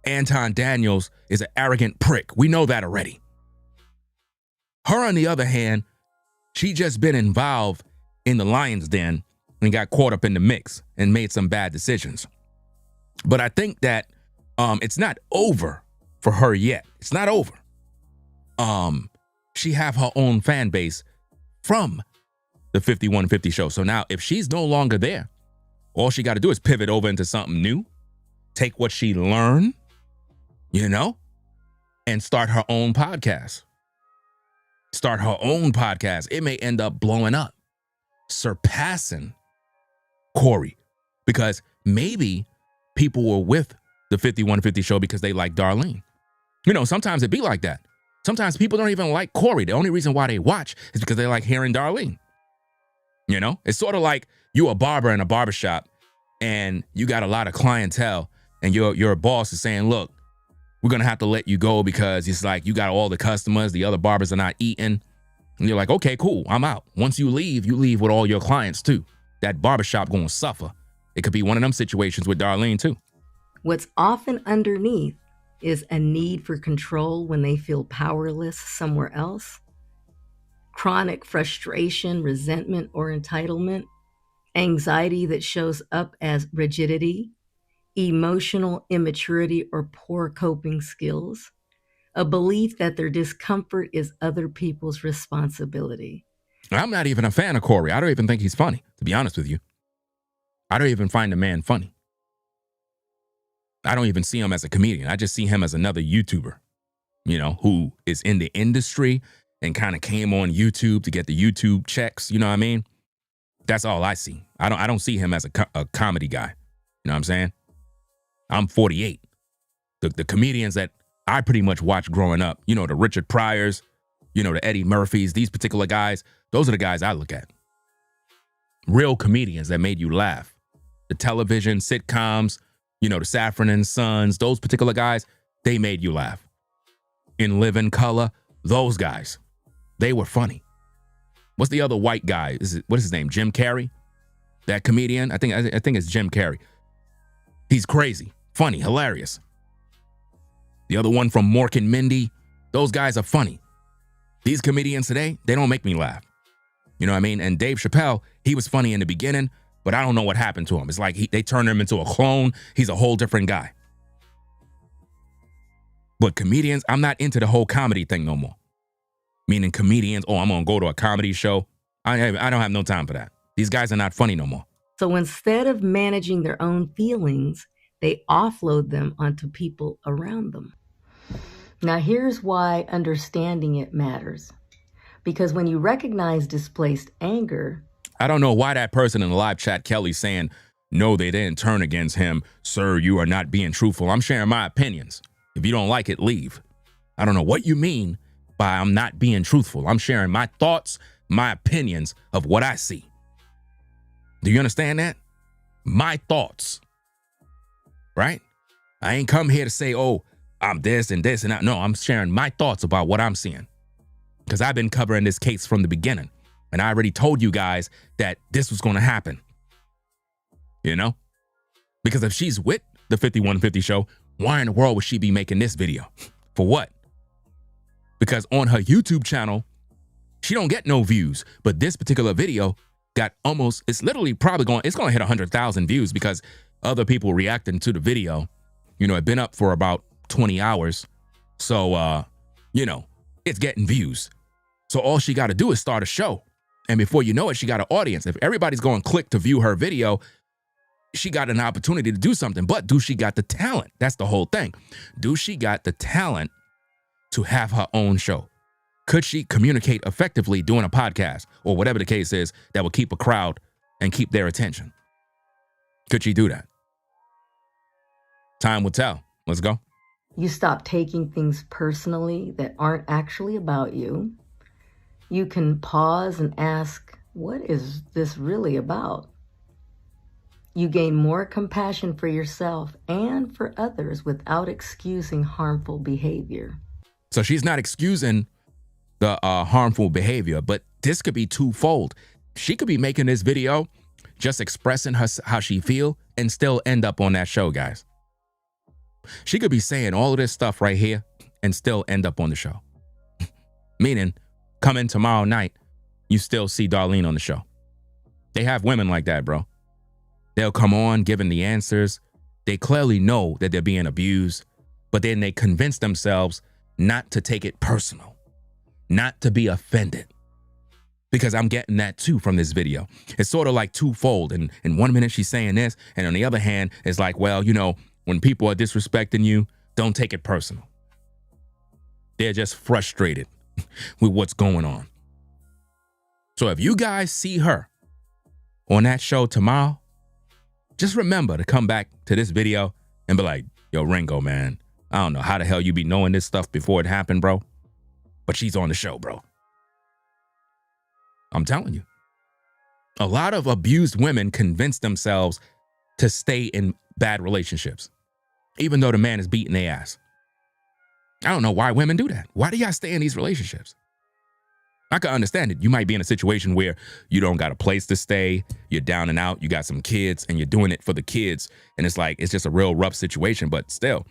Anton Daniels is an arrogant prick. We know that already. Her, on the other hand, she just been involved in the lion's den and got caught up in the mix and made some bad decisions. But I think that it's not over for her yet. It's not over. She have her own fan base from the 5150 show. So now if she's no longer there, all she got to do is pivot over into something new, take what she learned, and start her own podcast. It may end up blowing up, surpassing Corey, because maybe people were with the 5150 show because they like Darlene. Sometimes it be like that. Sometimes people don't even like Corey. The only reason why they watch is because they like hearing Darlene. It's sort of like you a barber in a barbershop and you got a lot of clientele and your boss is saying, look, we're going to have to let you go because it's like you got all the customers, the other barbers are not eating. And you're like, okay, cool, I'm out. Once you leave with all your clients too. That barbershop going to suffer. It could be one of them situations with Darlene too. What's often underneath is a need for control when they feel powerless somewhere else. Chronic frustration, resentment, or entitlement. Anxiety that shows up as rigidity. Emotional immaturity or poor coping skills. A belief that their discomfort is other people's responsibility. I'm not even a fan of Corey. I don't even think he's funny, to be honest with you. I don't even find the man funny. I don't even see him as a comedian. I just see him as another YouTuber, who is in the industry and kind of came on YouTube to get the YouTube checks. You know what I mean? That's all I see. I don't see him as a comedy guy. You know what I'm saying? I'm 48. The comedians that I pretty much watched growing up, the Richard Pryors, the Eddie Murphys, these particular guys, those are the guys I look at. Real comedians that made you laugh. The television, sitcoms, the Saffron and Sons, those particular guys, they made you laugh. In Living Color, those guys, they were funny. What's the other white guy? What is his name? Jim Carrey? That comedian? I think it's Jim Carrey. He's crazy, funny, hilarious. The other one from Mork and Mindy, those guys are funny. These comedians today, they don't make me laugh. You know what I mean? And Dave Chappelle, he was funny in the beginning, but I don't know what happened to him. It's like they turned him into a clone. He's a whole different guy. But comedians, I'm not into the whole comedy thing no more. Meaning comedians, I'm going to go to a comedy show. I don't have no time for that. These guys are not funny no more. So instead of managing their own feelings, they offload them onto people around them. Now here's why understanding it matters. Because when you recognize displaced anger, I don't know why that person in the live chat, Kelly, saying, no, they didn't turn against him. Sir, you are not being truthful. I'm sharing my opinions. If you don't like it, leave. I don't know what you mean by I'm not being truthful. I'm sharing my thoughts, my opinions of what I see. Do you understand that? My thoughts. Right? I ain't come here to say, I'm this and this and that. No, I'm sharing my thoughts about what I'm seeing. Because I've been covering this case from the beginning. And I already told you guys that this was going to happen. Because if she's with the 5150 show, why in the world would she be making this video? For what? Because on her YouTube channel, She don't get no views, but this particular video got almost, it's literally probably going to hit 100,000 views because other people reacting to the video. You know, it been up for about 20 hours. So, you know, it's getting views. So all she got to do is start a show. And before you know it, she got an audience. If everybody's going to click to view her video, she got an opportunity to do something. But do she got the talent? That's the whole thing. Do she got the talent to have her own show? Could she communicate effectively doing a podcast or whatever the case is that will keep a crowd and keep their attention? Could she do that? Time will tell. Let's go. You stop taking things personally that aren't actually about you. You can pause and ask, what is this really about? You gain more compassion for yourself and for others without excusing harmful behavior. So she's not excusing the harmful behavior, but this could be twofold. She could be making this video just expressing how she feel and still end up on that show, guys. She could be saying all of this stuff right here and still end up on the show. Meaning, come in tomorrow night, you still see Darlene on the show. They have women like that, bro. They'll come on giving the answers. They clearly know that they're being abused, but then they convince themselves not to take it personal, not to be offended. Because I'm getting that too from this video. It's sort of like twofold. And in 1 minute she's saying this, and on the other hand, it's like, well, you know, when people are disrespecting you, don't take it personal. They're just frustrated with what's going on. So if you guys see her on that show tomorrow, just remember to come back to this video and be like, yo, Ringo, man, I don't know how the hell you be knowing this stuff before it happened, bro. But she's on the show, bro. I'm telling you. A lot of abused women convince themselves to stay in bad relationships, even though the man is beating their ass. I don't know why women do that. Why do y'all stay in these relationships? I can understand it. You might be in a situation where you don't got a place to stay, you're down and out, you got some kids, and you're doing it for the kids, and it's like, it's just a real rough situation, but still,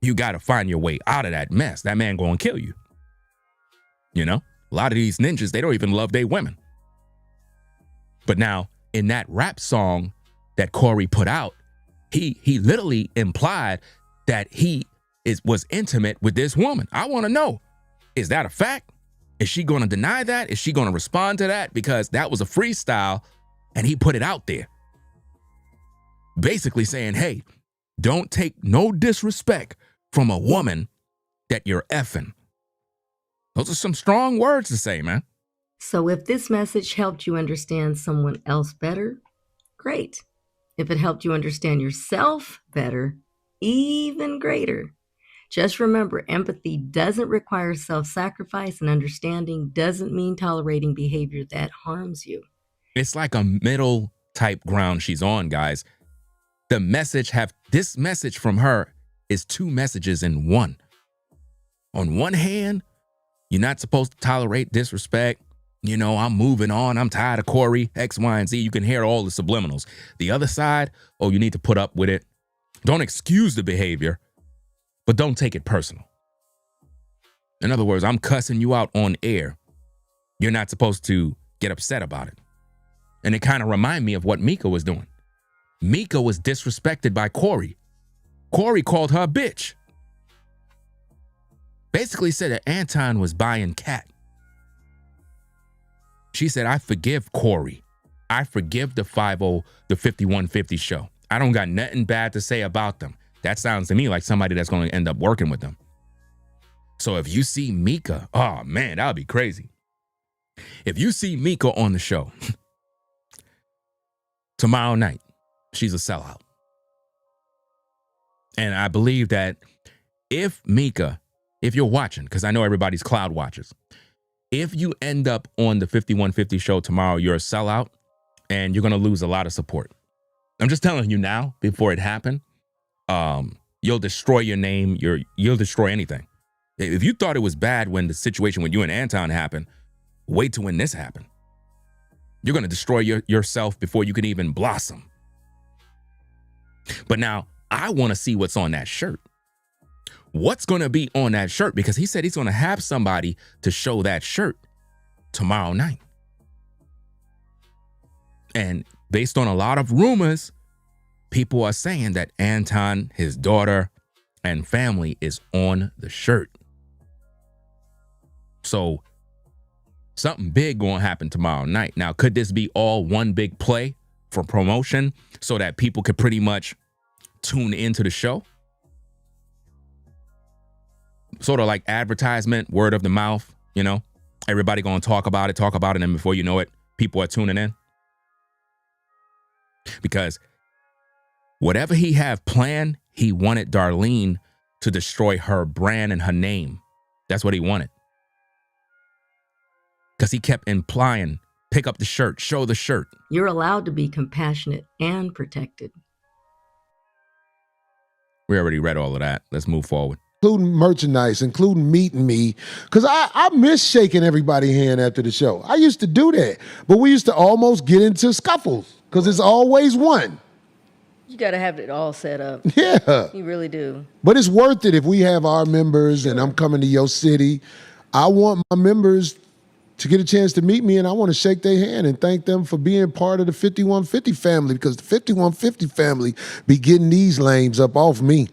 you got to find your way out of that mess. That man gonna kill you. You know? A lot of these ninjas, they don't even love their women. But now, in that rap song that Corey put out, he literally implied that he was intimate with this woman. I want to know, is that a fact? Is she going to deny that? Is she going to respond to that? Because that was a freestyle and he put it out there. Basically saying, hey, don't take no disrespect from a woman that you're effing. Those are some strong words to say, man. So if this message helped you understand someone else better, great. If it helped you understand yourself better, even greater. Just remember, empathy doesn't require self-sacrifice, and understanding doesn't mean tolerating behavior that harms you. It's like a middle type ground she's on, guys. This message from her is two messages in one. On one hand, you're not supposed to tolerate disrespect. You know, I'm moving on. I'm tired of Corey, X, Y, and Z. You can hear all the subliminals. The other side, oh, you need to put up with it. Don't excuse the behavior, but don't take it personal. In other words, I'm cussing you out on air. You're not supposed to get upset about it. And it kind of reminded me of what Mika was doing. Mika was disrespected by Corey. Corey called her a bitch. Basically said that Anton was buying cat. She said, I forgive Corey. I forgive the 5150 show. I don't got nothing bad to say about them. That sounds to me like somebody that's going to end up working with them. So if you see Mika, oh man, that would be crazy. If you see Mika on the show tomorrow night, she's a sellout. And I believe that if Mika, if you're watching, because I know everybody's cloud watchers, if you end up on the 5150 show tomorrow, you're a sellout and you're going to lose a lot of support. I'm just telling you now, before it happened, you'll destroy your name. You'll destroy anything. If you thought it was bad when the situation with you and Anton happened, wait till when this happened. You're going to destroy yourself before you can even blossom. But now I want to see what's on that shirt. What's going to be on that shirt? Because he said he's going to have somebody to show that shirt. tomorrow night. And based on a lot of rumors, people are saying that Anton, his daughter, and family is on the shirt. So something big gonna happen tomorrow night. Now, could this be all one big play for promotion so that people could pretty much tune into the show? Sort of like advertisement, word of the mouth, you know? Everybody gonna talk about it, and then before you know it, people are tuning in. Because whatever he had planned, he wanted Darlene to destroy her brand and her name. That's what he wanted. Because he kept implying, pick up the shirt, show the shirt. You're allowed to be compassionate and protected. We already read all of that. Let's move forward. Including merchandise, including meeting me. Because I miss shaking everybody's hand after the show. I used to do that. But we used to almost get into scuffles because it's always one. You got to have it all set up. Yeah. You really do. But it's worth it if we have our members and I'm coming to your city. I want my members to get a chance to meet me, and I want to shake their hand and thank them for being part of the 5150 family, because the 5150 family be getting these lames up off me.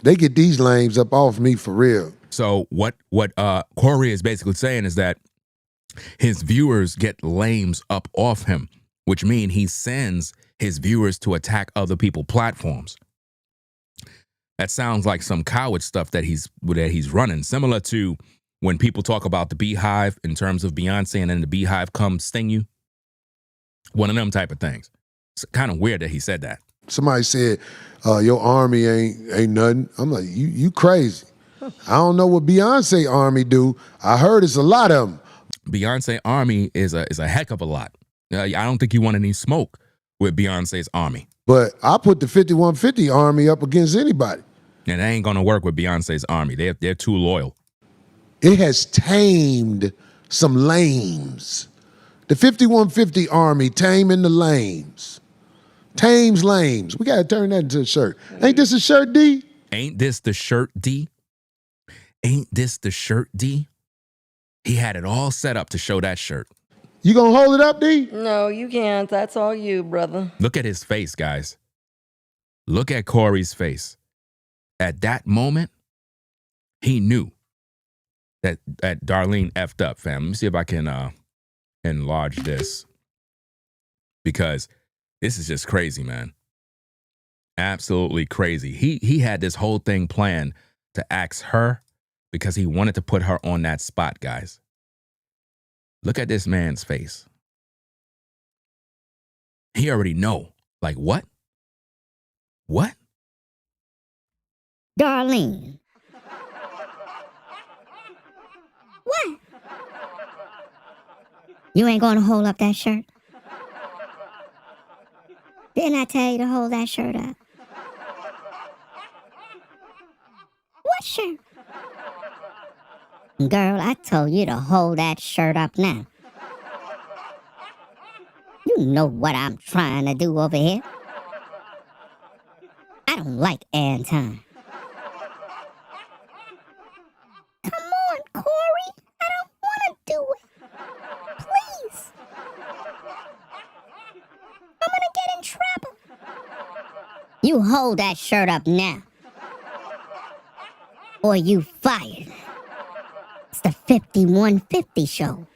They get these lames up off me for real. So what Corey is basically saying is that his viewers get lames up off him, which means he sends his viewers to attack other people's platforms. That sounds like some coward stuff that he's running, similar to when people talk about the Beehive in terms of Beyonce and then the Beehive come sting you. One of them type of things. It's kind of weird that he said that. Somebody said, your army ain't nothing. I'm like, you crazy. I don't know what Beyonce army do. I heard it's a lot of them. Beyonce army is a heck of a lot. I don't think you want any smoke with Beyonce's army. But I put the 5150 army up against anybody. And that ain't gonna work with Beyonce's army. They're too loyal. It has tamed some lames. The 5150 army taming the lames. Tames lames. We got to turn that into a shirt. Ain't this a shirt, D? Ain't this the shirt, D? Ain't this the shirt, D? He had it all set up to show that shirt. You gonna hold it up, D? No, you can't. That's all you, brother. Look at his face, guys. Look at Corey's face. At that moment, he knew that Darlene effed up, fam. Let me see if I can enlarge this, because this is just crazy, man. Absolutely crazy. He had this whole thing planned to axe her because he wanted to put her on that spot, guys. Look at this man's face. He already know. Like, what? What? Darlene. What? You ain't gonna hold up that shirt? Didn't I tell you to hold that shirt up? What shirt? Girl, I told you to hold that shirt up now. You know what I'm trying to do over here. I don't like Anton. Come on, Corey. I don't want to do it. Please. I'm gonna get in trouble. You hold that shirt up now. Or you fired. It's the 5150 show.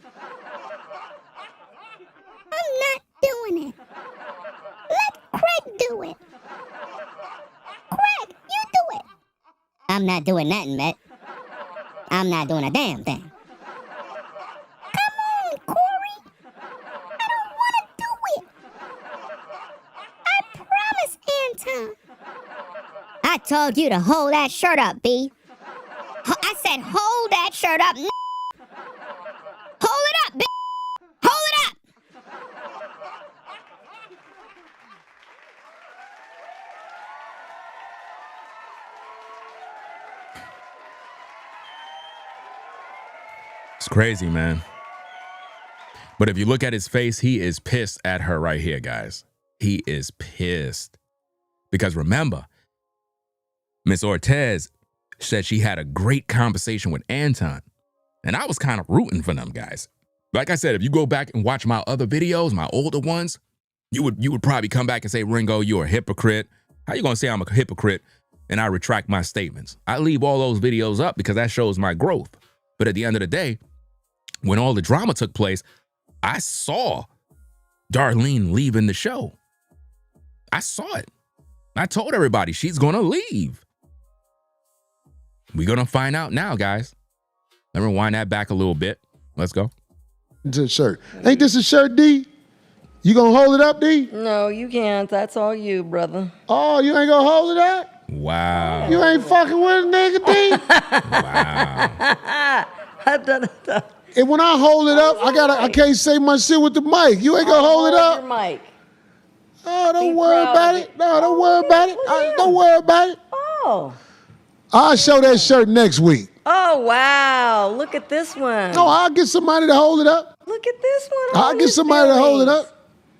I'm not doing it. Let Craig do it. Craig, you do it. I'm not doing nothing, Matt. I'm not doing a damn thing. Come on, Corey. I don't want to do it. I promise, Anton. I told you to hold that shirt up, B. I said hold that shirt up. Hold it up, B. Hold it up. It's crazy, man. But if you look at his face, he is pissed at her right here, guys. He is pissed. Because remember, Miss Ortiz said she had a great conversation with Anton. And I was kind of rooting for them guys. Like I said, if you go back and watch my other videos, my older ones, you would probably come back and say, Ringo, you're a hypocrite. How you gonna say I'm a hypocrite and I retract my statements? I leave all those videos up because that shows my growth. But at the end of the day, when all the drama took place, I saw Darlene leaving the show. I saw it. I told everybody she's gonna leave. We're gonna find out now, guys. Let me rewind that back a little bit. Let's go. To the shirt. Ain't this a shirt, D? You gonna hold it up, D? No, you can't. That's all you, brother. Oh, you ain't gonna hold it up? Wow. You ain't fucking with a nigga, D? Wow. And when I hold it up, I can't say my shit with the mic. You ain't gonna hold it up? Your mic. Oh, don't Be worry proud about of it. it. No, don't worry about it. Don't worry about it. Oh. I'll show that shirt next week. Oh, wow. Look at this one. No, I'll get somebody to hold it up. Look at this one. I'll get somebody to hold it up.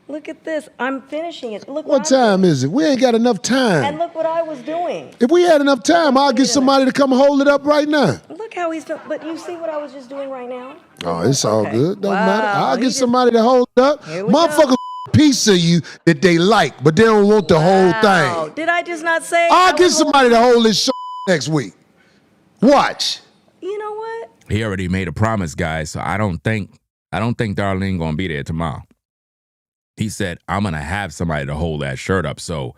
Look at this. I'm finishing it. Look What time is it? We ain't got enough And time. look what I was doing. If we had enough time, I'll get somebody to come hold it up right now. Look how he's, but you see what I was just doing right now? Oh, it's all Okay. good. Don't Wow, matter. I'll he get just- somebody to hold it up. Here we Motherfucker piece of you that they like, but they don't want the whole Wow. thing. Did I just not say? I'll I get was somebody to hold this shit next week. Watch. You know what? He already made a promise, guys. So I don't think Darlene gonna be there tomorrow. He said, I'm gonna have somebody to hold that shirt up. So,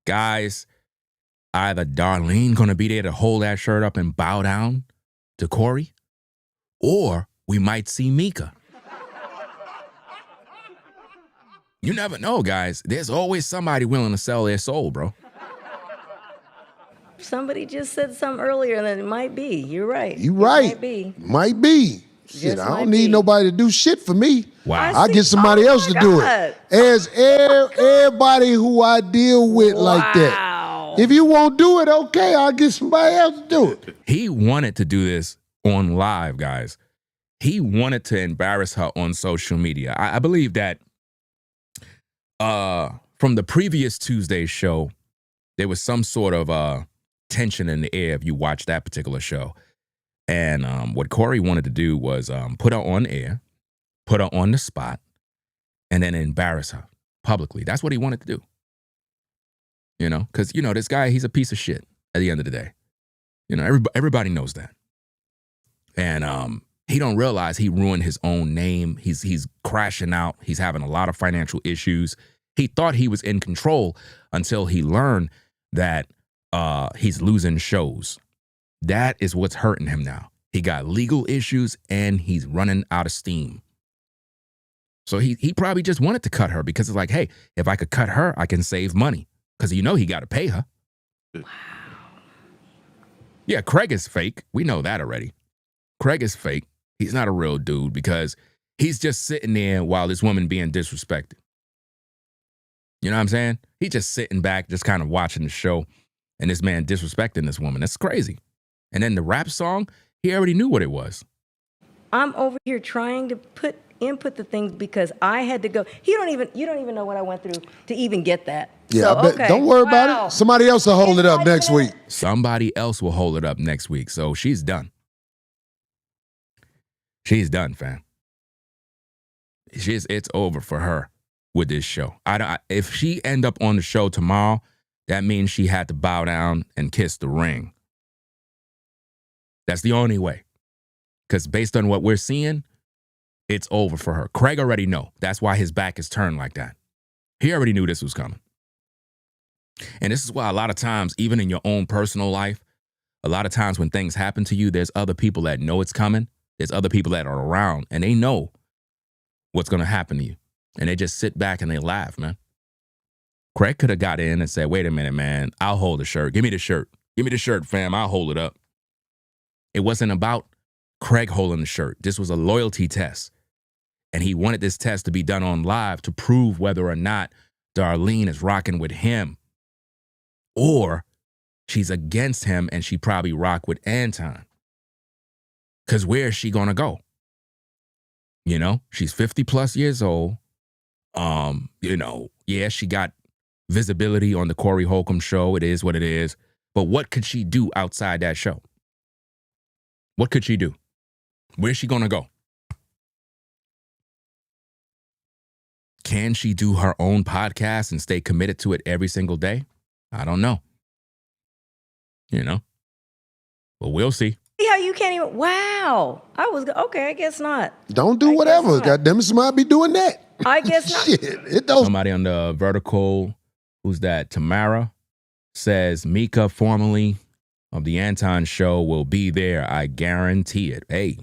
guys, either Darlene gonna be there to hold that shirt up and bow down to Corey, or we might see Mika. You never know, guys. There's always somebody willing to sell their soul, bro. Somebody just said something earlier that it might be. You're right. You It right. might be. Might be. Shit, Just I might don't need be. nobody to do shit for me. Wow. I'll get somebody Oh else my to do God. it. As everybody who I deal with like that. Wow. If you won't do it, okay, I'll get somebody else to do it. He wanted to do this on live, guys. He wanted to embarrass her on social media. I believe that from the previous Tuesday show, there was some sort of tension in the air if you watch that particular show. And what Corey wanted to do was put her on air, put her on the spot, and then embarrass her publicly. That's what he wanted to do. You know, because, you know, this guy, he's a piece of shit at the end of the day. You know, everybody knows that. And he don't realize he ruined his own name. He's crashing out. He's having a lot of financial issues. He thought he was in control until he learned that he's losing shows. That is what's hurting him now. He got legal issues and he's running out of steam. So he probably just wanted to cut her because it's like, hey, if I could cut her, I can save money. Because you know he got to pay her. Wow. Yeah, Craig is fake. We know that already. Craig is fake. He's not a real dude because he's just sitting there while this woman being disrespected. You know what I'm saying? He's just sitting back, just kind of watching the show, and this man disrespecting this woman. That's crazy. And then the rap song, he already knew what it was. I'm over here trying to input the things because I had to go. You don't even know what I went through to even get that. Yeah, So, I bet. okay. Don't worry Wow. about it. Somebody else will hold it up next week. Somebody else will hold it up next week. So she's done. She's done, fam. It's over for her with this show. If she end up on the show tomorrow, that means she had to bow down and kiss the ring. That's the only way. Because based on what we're seeing, it's over for her. Craig already know. That's why his back is turned like that. He already knew this was coming. And this is why a lot of times, even in your own personal life, a lot of times when things happen to you, there's other people that know it's coming. There's other people that are around and they know what's going to happen to you. And they just sit back and they laugh, man. Craig could have got in and said, wait a minute, man, I'll hold the shirt. Give me the shirt. Give me the shirt, fam. I'll hold it up. It wasn't about Craig holding the shirt. This was a loyalty test. And he wanted this test to be done on live to prove whether or not Darlene is rocking with him or she's against him and she probably rock with Anton. Because where is she going to go? You know, she's 50 plus years old. You know, yeah, she got visibility on the Corey Holcomb show. It is what it is. But what could she do outside that show? What could she do? Where's she gonna go? Can she do her own podcast and stay committed to it every single day? I don't know. You know? But we'll see. See how you can't even. Wow. Okay, I guess not. Don't do whatever. Goddamn it, somebody be doing that. I guess not. Shit, it don't. Somebody on the vertical, who's that? Tamara says Mika, formerly of the Anton Show, will be there. I guarantee it. Hey,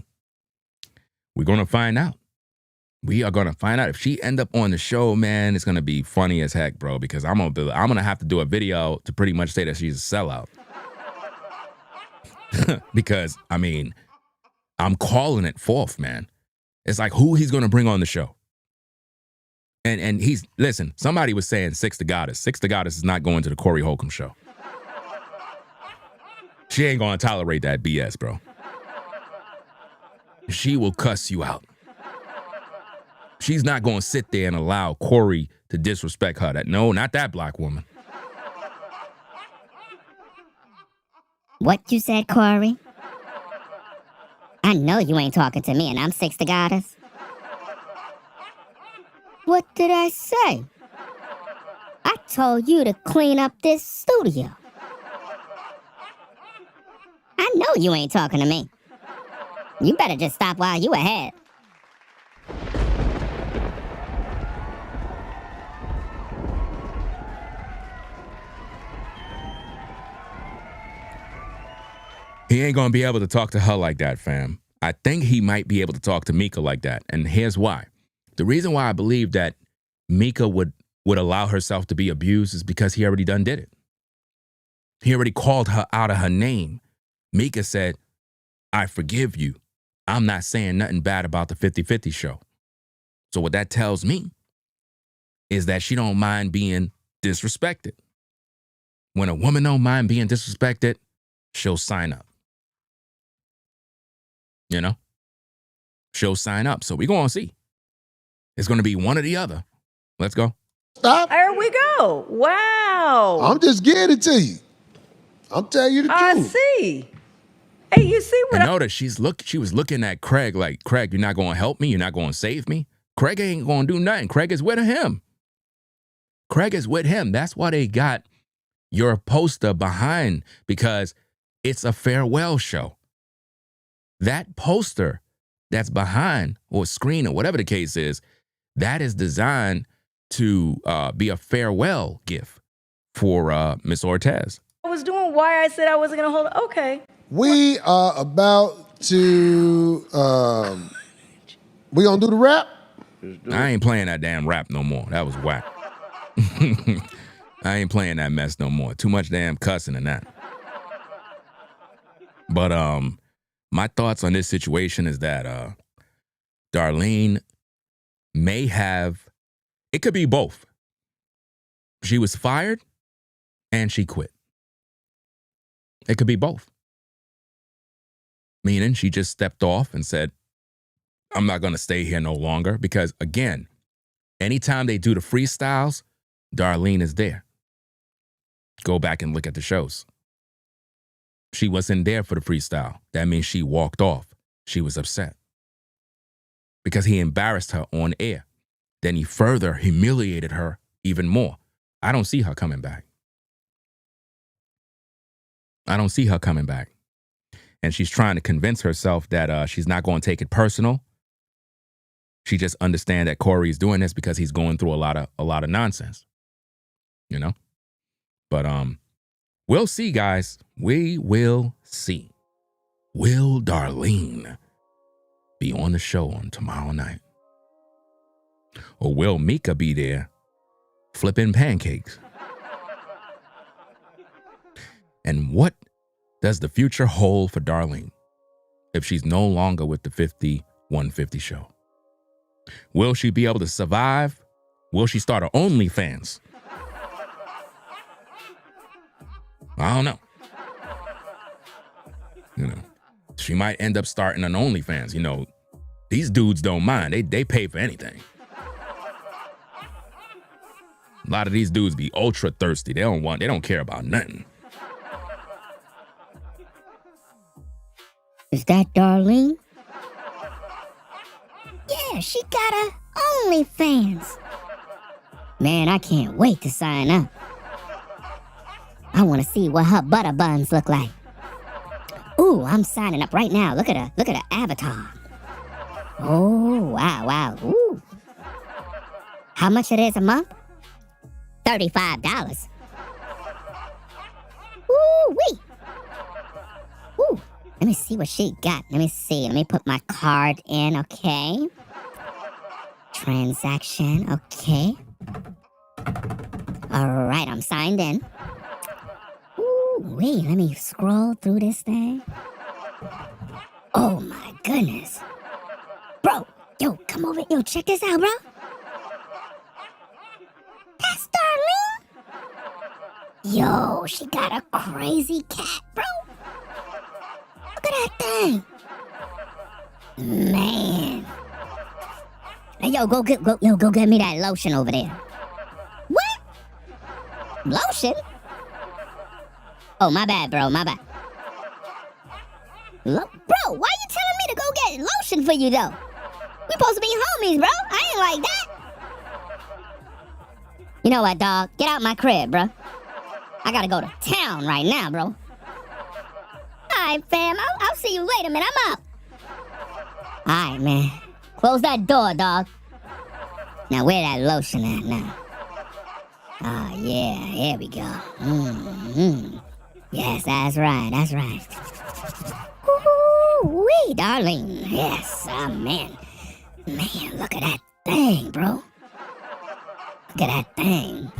we're gonna find out. We are gonna find out if she end up on the show. Man, it's gonna be funny as heck, bro. Because I'm gonna have to do a video to pretty much say that she's a sellout. Because I mean, I'm calling it forth, man. It's like who he's gonna bring on the show. And listen, somebody was saying Six the Goddess. Six the Goddess is not going to the Corey Holcomb show. She ain't gonna tolerate that BS, bro. She will cuss you out. She's not gonna sit there and allow Corey to disrespect her. No, not that black woman. What you said, Corey? I know you ain't talking to me and I'm Six the Goddess. What did I say? I told you to clean up this studio. I know you ain't talking to me. You better just stop while you ahead. He ain't gonna be able to talk to her like that, fam. I think he might be able to talk to Mika like that, and here's why. The reason why I believe that Mika would allow herself to be abused is because he already done did it. He already called her out of her name. Mika said, I forgive you. I'm not saying nothing bad about the 50-50 show. So what that tells me is that she don't mind being disrespected. When a woman don't mind being disrespected, she'll sign up. You know? She'll sign up. So we're going to see. It's going to be one or the other. Let's go. Stop. There we go. Wow. I'm just getting it to you. I'm telling you the I truth. see. Hey, you see what And notice she was looking at Craig like, Craig, you're not going to help me? You're not going to save me? Craig ain't going to do nothing. Craig is with him. Craig is with him. That's why they got your poster behind, because it's a farewell show. That poster that's behind, or screen, or whatever the case is, that is designed to be a farewell gift for Miss Ortiz. I was doing, why I said I wasn't going to hold it. Okay. We are about to, we gonna do the rap? I ain't playing that damn rap no more. That was whack. I ain't playing that mess no more. Too much damn cussing and that. But my thoughts on this situation is that Darlene may have, it could be both. She was fired and she quit. It could be both. Meaning she just stepped off and said, I'm not going to stay here no longer. Because again, anytime they do the freestyles, Darlene is there. Go back and look at the shows. She wasn't there for the freestyle. That means she walked off. She was upset. Because he embarrassed her on air. Then he further humiliated her even more. I don't see her coming back. I don't see her coming back. And she's trying to convince herself that she's not going to take it personal. She just understands that Corey's doing this because he's going through a lot of nonsense. You know? But we'll see, guys. We will see. Will Darlene be on the show on tomorrow night? Or will Mika be there flipping pancakes? And what does the future hold for Darlene if she's no longer with the 50-150 show? Will she be able to survive? Will she start her OnlyFans? I don't know. You know, she might end up starting an OnlyFans. You know, these dudes don't mind. They pay for anything. A lot of these dudes be ultra thirsty. They don't care about nothing. Is that Darlene? Yeah, she got a OnlyFans. Man, I can't wait to sign up. I want to see what her butter buns look like. Ooh, I'm signing up right now. Look at her avatar. Oh, wow. Ooh. How much it is a month? $35. Ooh-wee. Ooh, let me see what she got. Let me see. Let me put my card in, okay? Transaction, okay. All right, I'm signed in. Ooh-wee, let me scroll through this thing. Oh, my goodness. Bro, yo, come over. Yo, check this out, bro. That's Darlene. Yo, she got a crazy cat, bro. Look at that thing. Man. Hey, yo, go get me that lotion over there. What? Lotion? Oh, my bad, bro. My bad. Bro, why you telling me to go get lotion for you, though? We supposed to be homies, bro. I ain't like that. You know what, dog? Get out my crib, bro. I gotta go to town right now, bro. Alright, fam. I'll see you later, man. I'm out. Alright, man. Close that door, dog. Now, where that lotion at now? Oh, yeah. Here we go. Mm-hmm. Yes, that's right. Ooh-wee, darling. Yes, man. Man, look at that thing, bro. Look at that thing.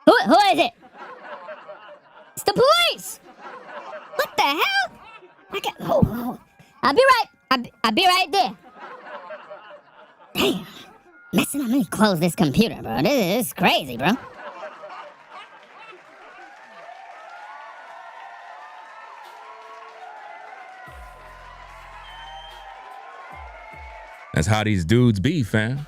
Who is it? It's the police! What the hell? Oh. I'll be right there. Damn. Messing up. Let me close this computer, bro. This is crazy, bro. That's how these dudes be, fam.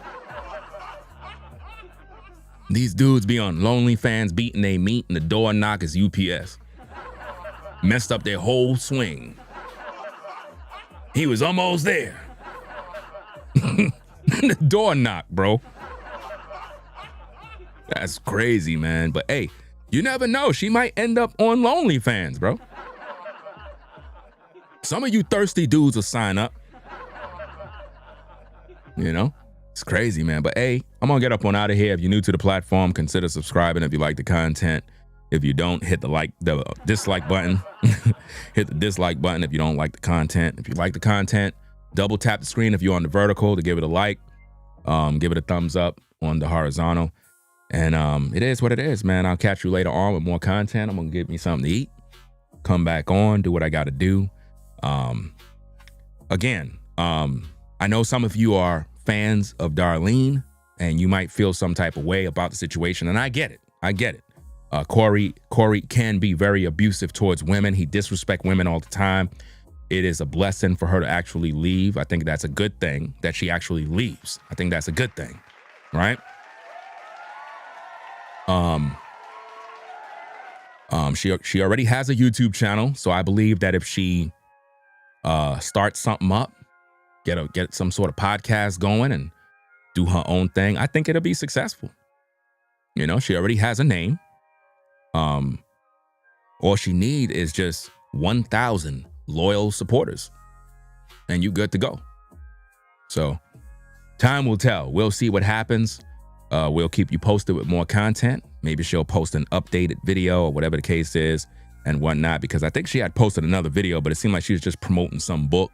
These dudes be on OnlyFans beating they meat and the door knock is UPS. Messed up their whole swing. He was almost there. The door knock, bro. That's crazy, man. But hey, you never know. She might end up on OnlyFans, bro. Some of you thirsty dudes will sign up. You know? It's crazy, man. But hey, I'm gonna get up on out of here. If you're new to the platform, consider subscribing if you like the content. If you don't, hit the dislike button. Hit the dislike button if you don't like the content. If you like the content, double tap the screen if you're on the vertical to give it a like. Give it a thumbs up on the horizontal. And it is what it is, man. I'll catch you later on with more content. I'm gonna get me something to eat. Come back on, do what I gotta do. Again, I know some of you are fans of Darlene and you might feel some type of way about the situation, and I get it. Corey can be very abusive towards women. He disrespects women all the time. It is a blessing for her to actually leave. I think that's a good thing that she actually leaves. I think that's a good thing, right? She already has a YouTube channel, so I believe that if she starts something up, get some sort of podcast going and do her own thing, I think it'll be successful. You know, she already has a name. All she need is just 1,000 loyal supporters and you good to go. So time will tell. We'll see what happens. We'll keep you posted with more content. Maybe she'll post an updated video or whatever the case is and whatnot, because I think she had posted another video, but it seemed like she was just promoting some book.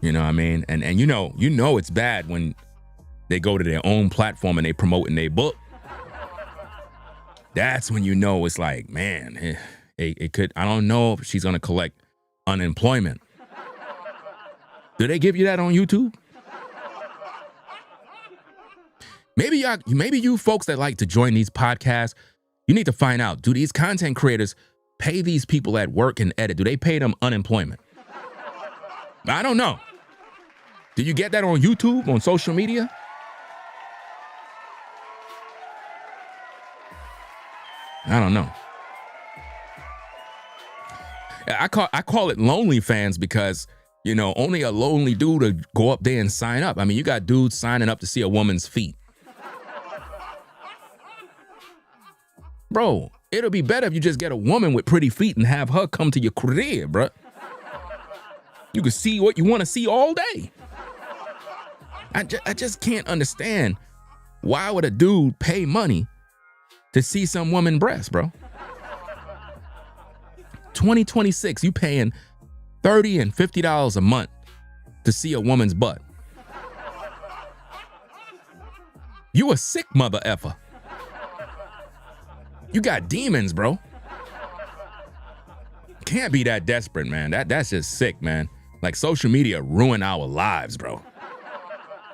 You know what I mean? And you know it's bad when they go to their own platform and they promoting their book. That's when you know it's like, man, it could, I don't know if she's gonna collect unemployment. Do they give you that on YouTube? Maybe you folks that like to join these podcasts, you need to find out, do these content creators pay these people at work and edit? Do they pay them unemployment? I don't know. Do you get that on YouTube, on social media? I don't know. I call it lonely fans because You know, only a lonely dude to go up there and sign up. I mean, you got dudes signing up to see a woman's feet. Bro, it'll be better if you just get a woman with pretty feet and have her come to your crib, bro. You can see what you want to see all day. I just can't understand why would a dude pay money to see some woman breast, bro? 2026, you paying $30 and $50 a month to see a woman's butt. You a sick mother effer. You got demons, bro. Can't be that desperate, man. That's just sick, man. Like, social media ruined our lives, bro.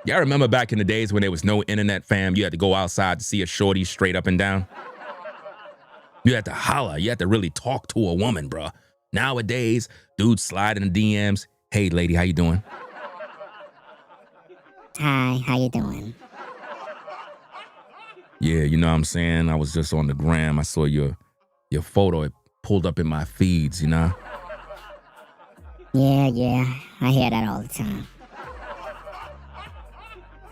Y'all remember back in the days when there was no internet, fam? You had to go outside to see a shorty straight up and down. You had to holler. You had to really talk to a woman, bro. Nowadays, dudes slide in the DMs. Hey, lady, how you doing? Hi, how you doing? Yeah, you know what I'm saying? I was just on the gram. I saw your photo. It pulled up in my feeds, you know? Yeah, I hear that all the time.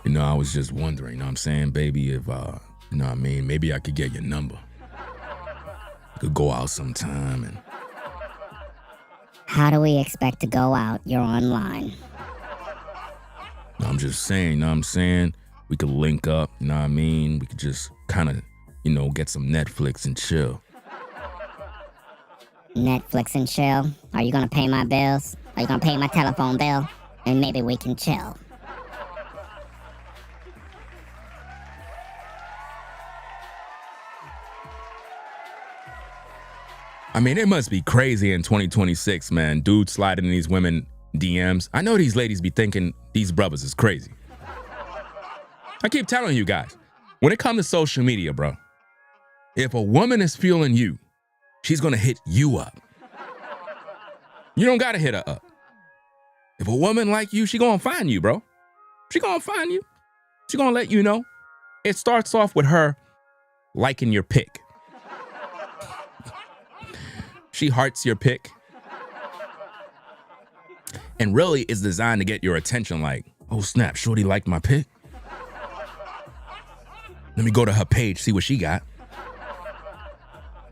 You know, I was just wondering, you know what I'm saying, baby, if, you know what I mean, maybe I could get your number. We could go out sometime and... How do we expect to go out? You're online. I'm just saying, you know what I'm saying? We could link up, you know what I mean? We could just kind of, you know, get some Netflix and chill. Netflix and chill? Are you gonna pay my bills? Are you gonna pay my telephone bill? And maybe we can chill. I mean, it must be crazy in 2026, man. Dudes sliding in these women DMs. I know these ladies be thinking these brothers is crazy. I keep telling you guys, when it comes to social media, bro, if a woman is feeling you, she's gonna hit you up. You don't gotta hit her up. If a woman like you, she gonna find you, bro. She gonna find you. She gonna let you know. It starts off with her liking your pic. She hearts your pic. And really it's designed to get your attention, like, oh snap, shorty liked my pic. Let me go to her page, see what she got.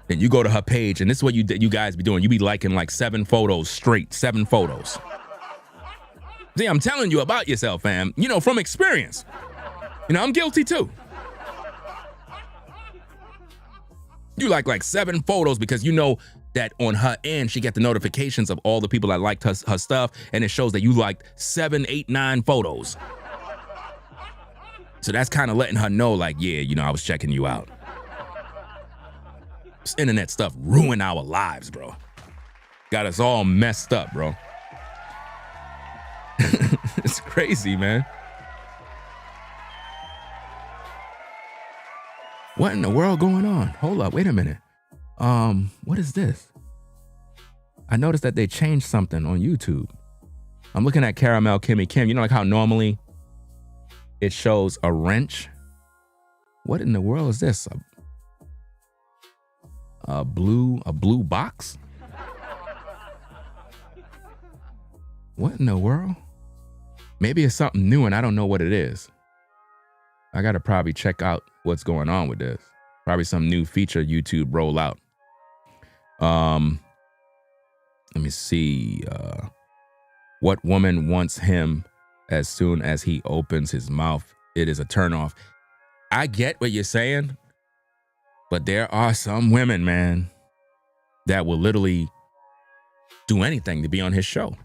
Then you go to her page, and this is what you guys be doing. You be liking like 7 photos straight, 7 photos. See, I'm telling you about yourself, fam. You know, from experience. You know, I'm guilty too. You like 7 photos because you know that on her end, she get the notifications of all the people that liked her stuff, and it shows that you liked 7, 8, 9 photos. So that's kind of letting her know, like, yeah, you know, I was checking you out. This internet stuff ruined our lives, bro. Got us all messed up, bro. It's crazy, man. What in the world going on? Hold up, wait a minute. What is this? I noticed that they changed something on YouTube. I'm looking at Caramel Kimmy Kim. You know, like how normally it shows a wrench? What in the world is this? A blue box? What in the world? Maybe it's something new and I don't know what it is. I gotta probably check out what's going on with this. Probably some new feature YouTube roll out. Let me see. What woman wants him as soon as he opens his mouth? It is a turnoff. I get what you're saying, but there are some women, man, that will literally do anything to be on his show.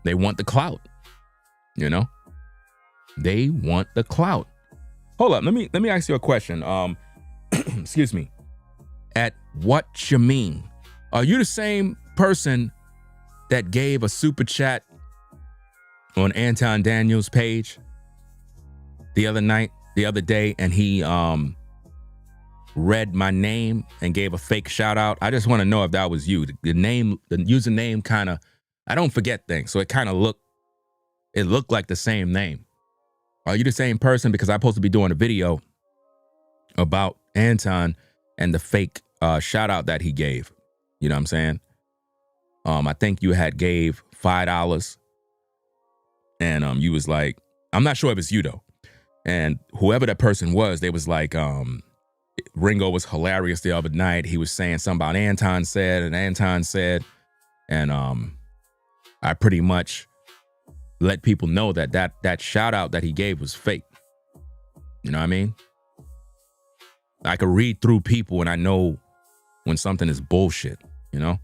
They want the clout, you know? They want the clout. Hold up, let me ask you a question. Excuse me. At What You Mean, are you the same person that gave a super chat on Anton Daniels' page the other day, and he read my name and gave a fake shout out? I just want to know if that was you. The username kind of, I don't forget things, so it looked like the same name. Are you the same person? Because I'm supposed to be doing a video about Anton and the fake shout out that he gave. You know what I'm saying? I think you had gave $5 And you was like, I'm not sure if it's you though. And whoever that person was, they was like, Ringo was hilarious the other night. He was saying something about Anton said, and I pretty much let people know that shout out that he gave was fake. You know what I mean? I could read through people and I know when something is bullshit, you know?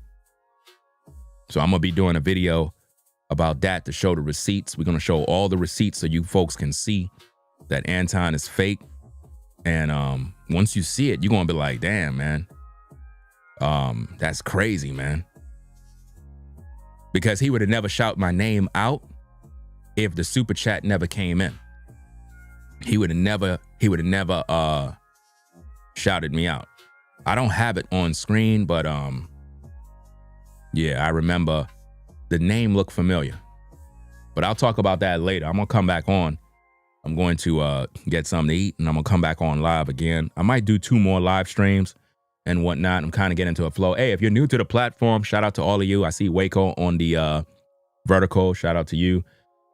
So I'm gonna be doing a video about that to show the receipts. We're gonna show all the receipts so you folks can see that Anton is fake. And once you see it, you're gonna be like, damn, man. That's crazy, man. Because he would have never shout my name out if the super chat never came in. He would have never shouted me out. I don't have it on screen, but yeah, I remember the name looked familiar. But I'll talk about that later. I'm gonna come back on. I'm going to get something to eat, and I'm gonna come back on live again. I might do 2 more live streams and whatnot. I'm kind of getting into a flow. Hey, if you're new to the platform, shout out to all of you. I see Waco on the vertical. Shout out to you.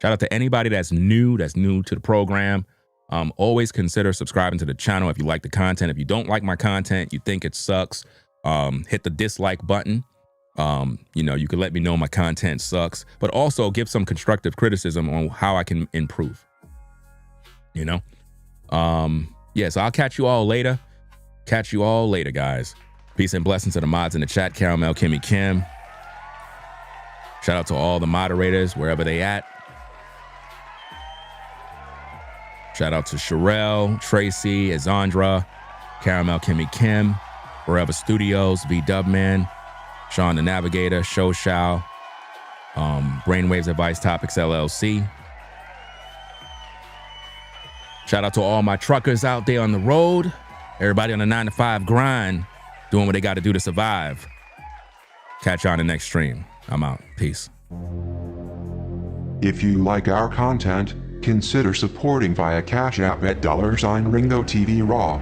Shout out to anybody that's new to the program. Always consider subscribing to the channel if you like the content. If you don't like my content, you think it sucks, hit the dislike button. You know, you can let me know my content sucks, but also give some constructive criticism on how I can improve. You know? Yeah, so I'll catch you all later. Catch you all later, guys. Peace and blessings to the mods in the chat. Caramel, Kimmy, Kim. Shout out to all the moderators, wherever they at. Shout out to Sherelle, Tracy, Azandra, Caramel, Kimmy, Kim, Forever Studios, V Dubman, Sean the Navigator, Show Shao, Brainwaves Advice Topics LLC. Shout out to all my truckers out there on the road. Everybody on the 9-to-5 grind, doing what they got to do to survive. Catch you on the next stream. I'm out. Peace. If you like our content, consider supporting via Cash App at $RingoTV Raw.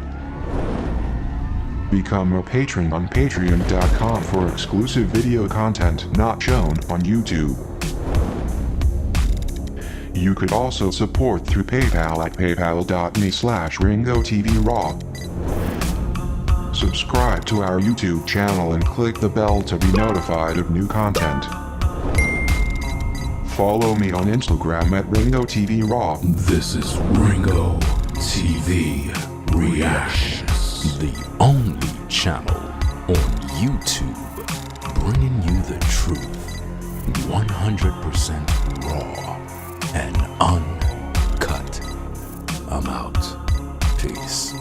Become a patron on patreon.com for exclusive video content not shown on YouTube. You could also support through PayPal at paypal.me/RingoTVRaw. Subscribe to our YouTube channel and click the bell to be notified of new content. Follow me on Instagram at RingoTVRaw. This is Ringo TV Reactions, the only channel on YouTube bringing you the truth 100% raw and uncut. I'm out. Peace.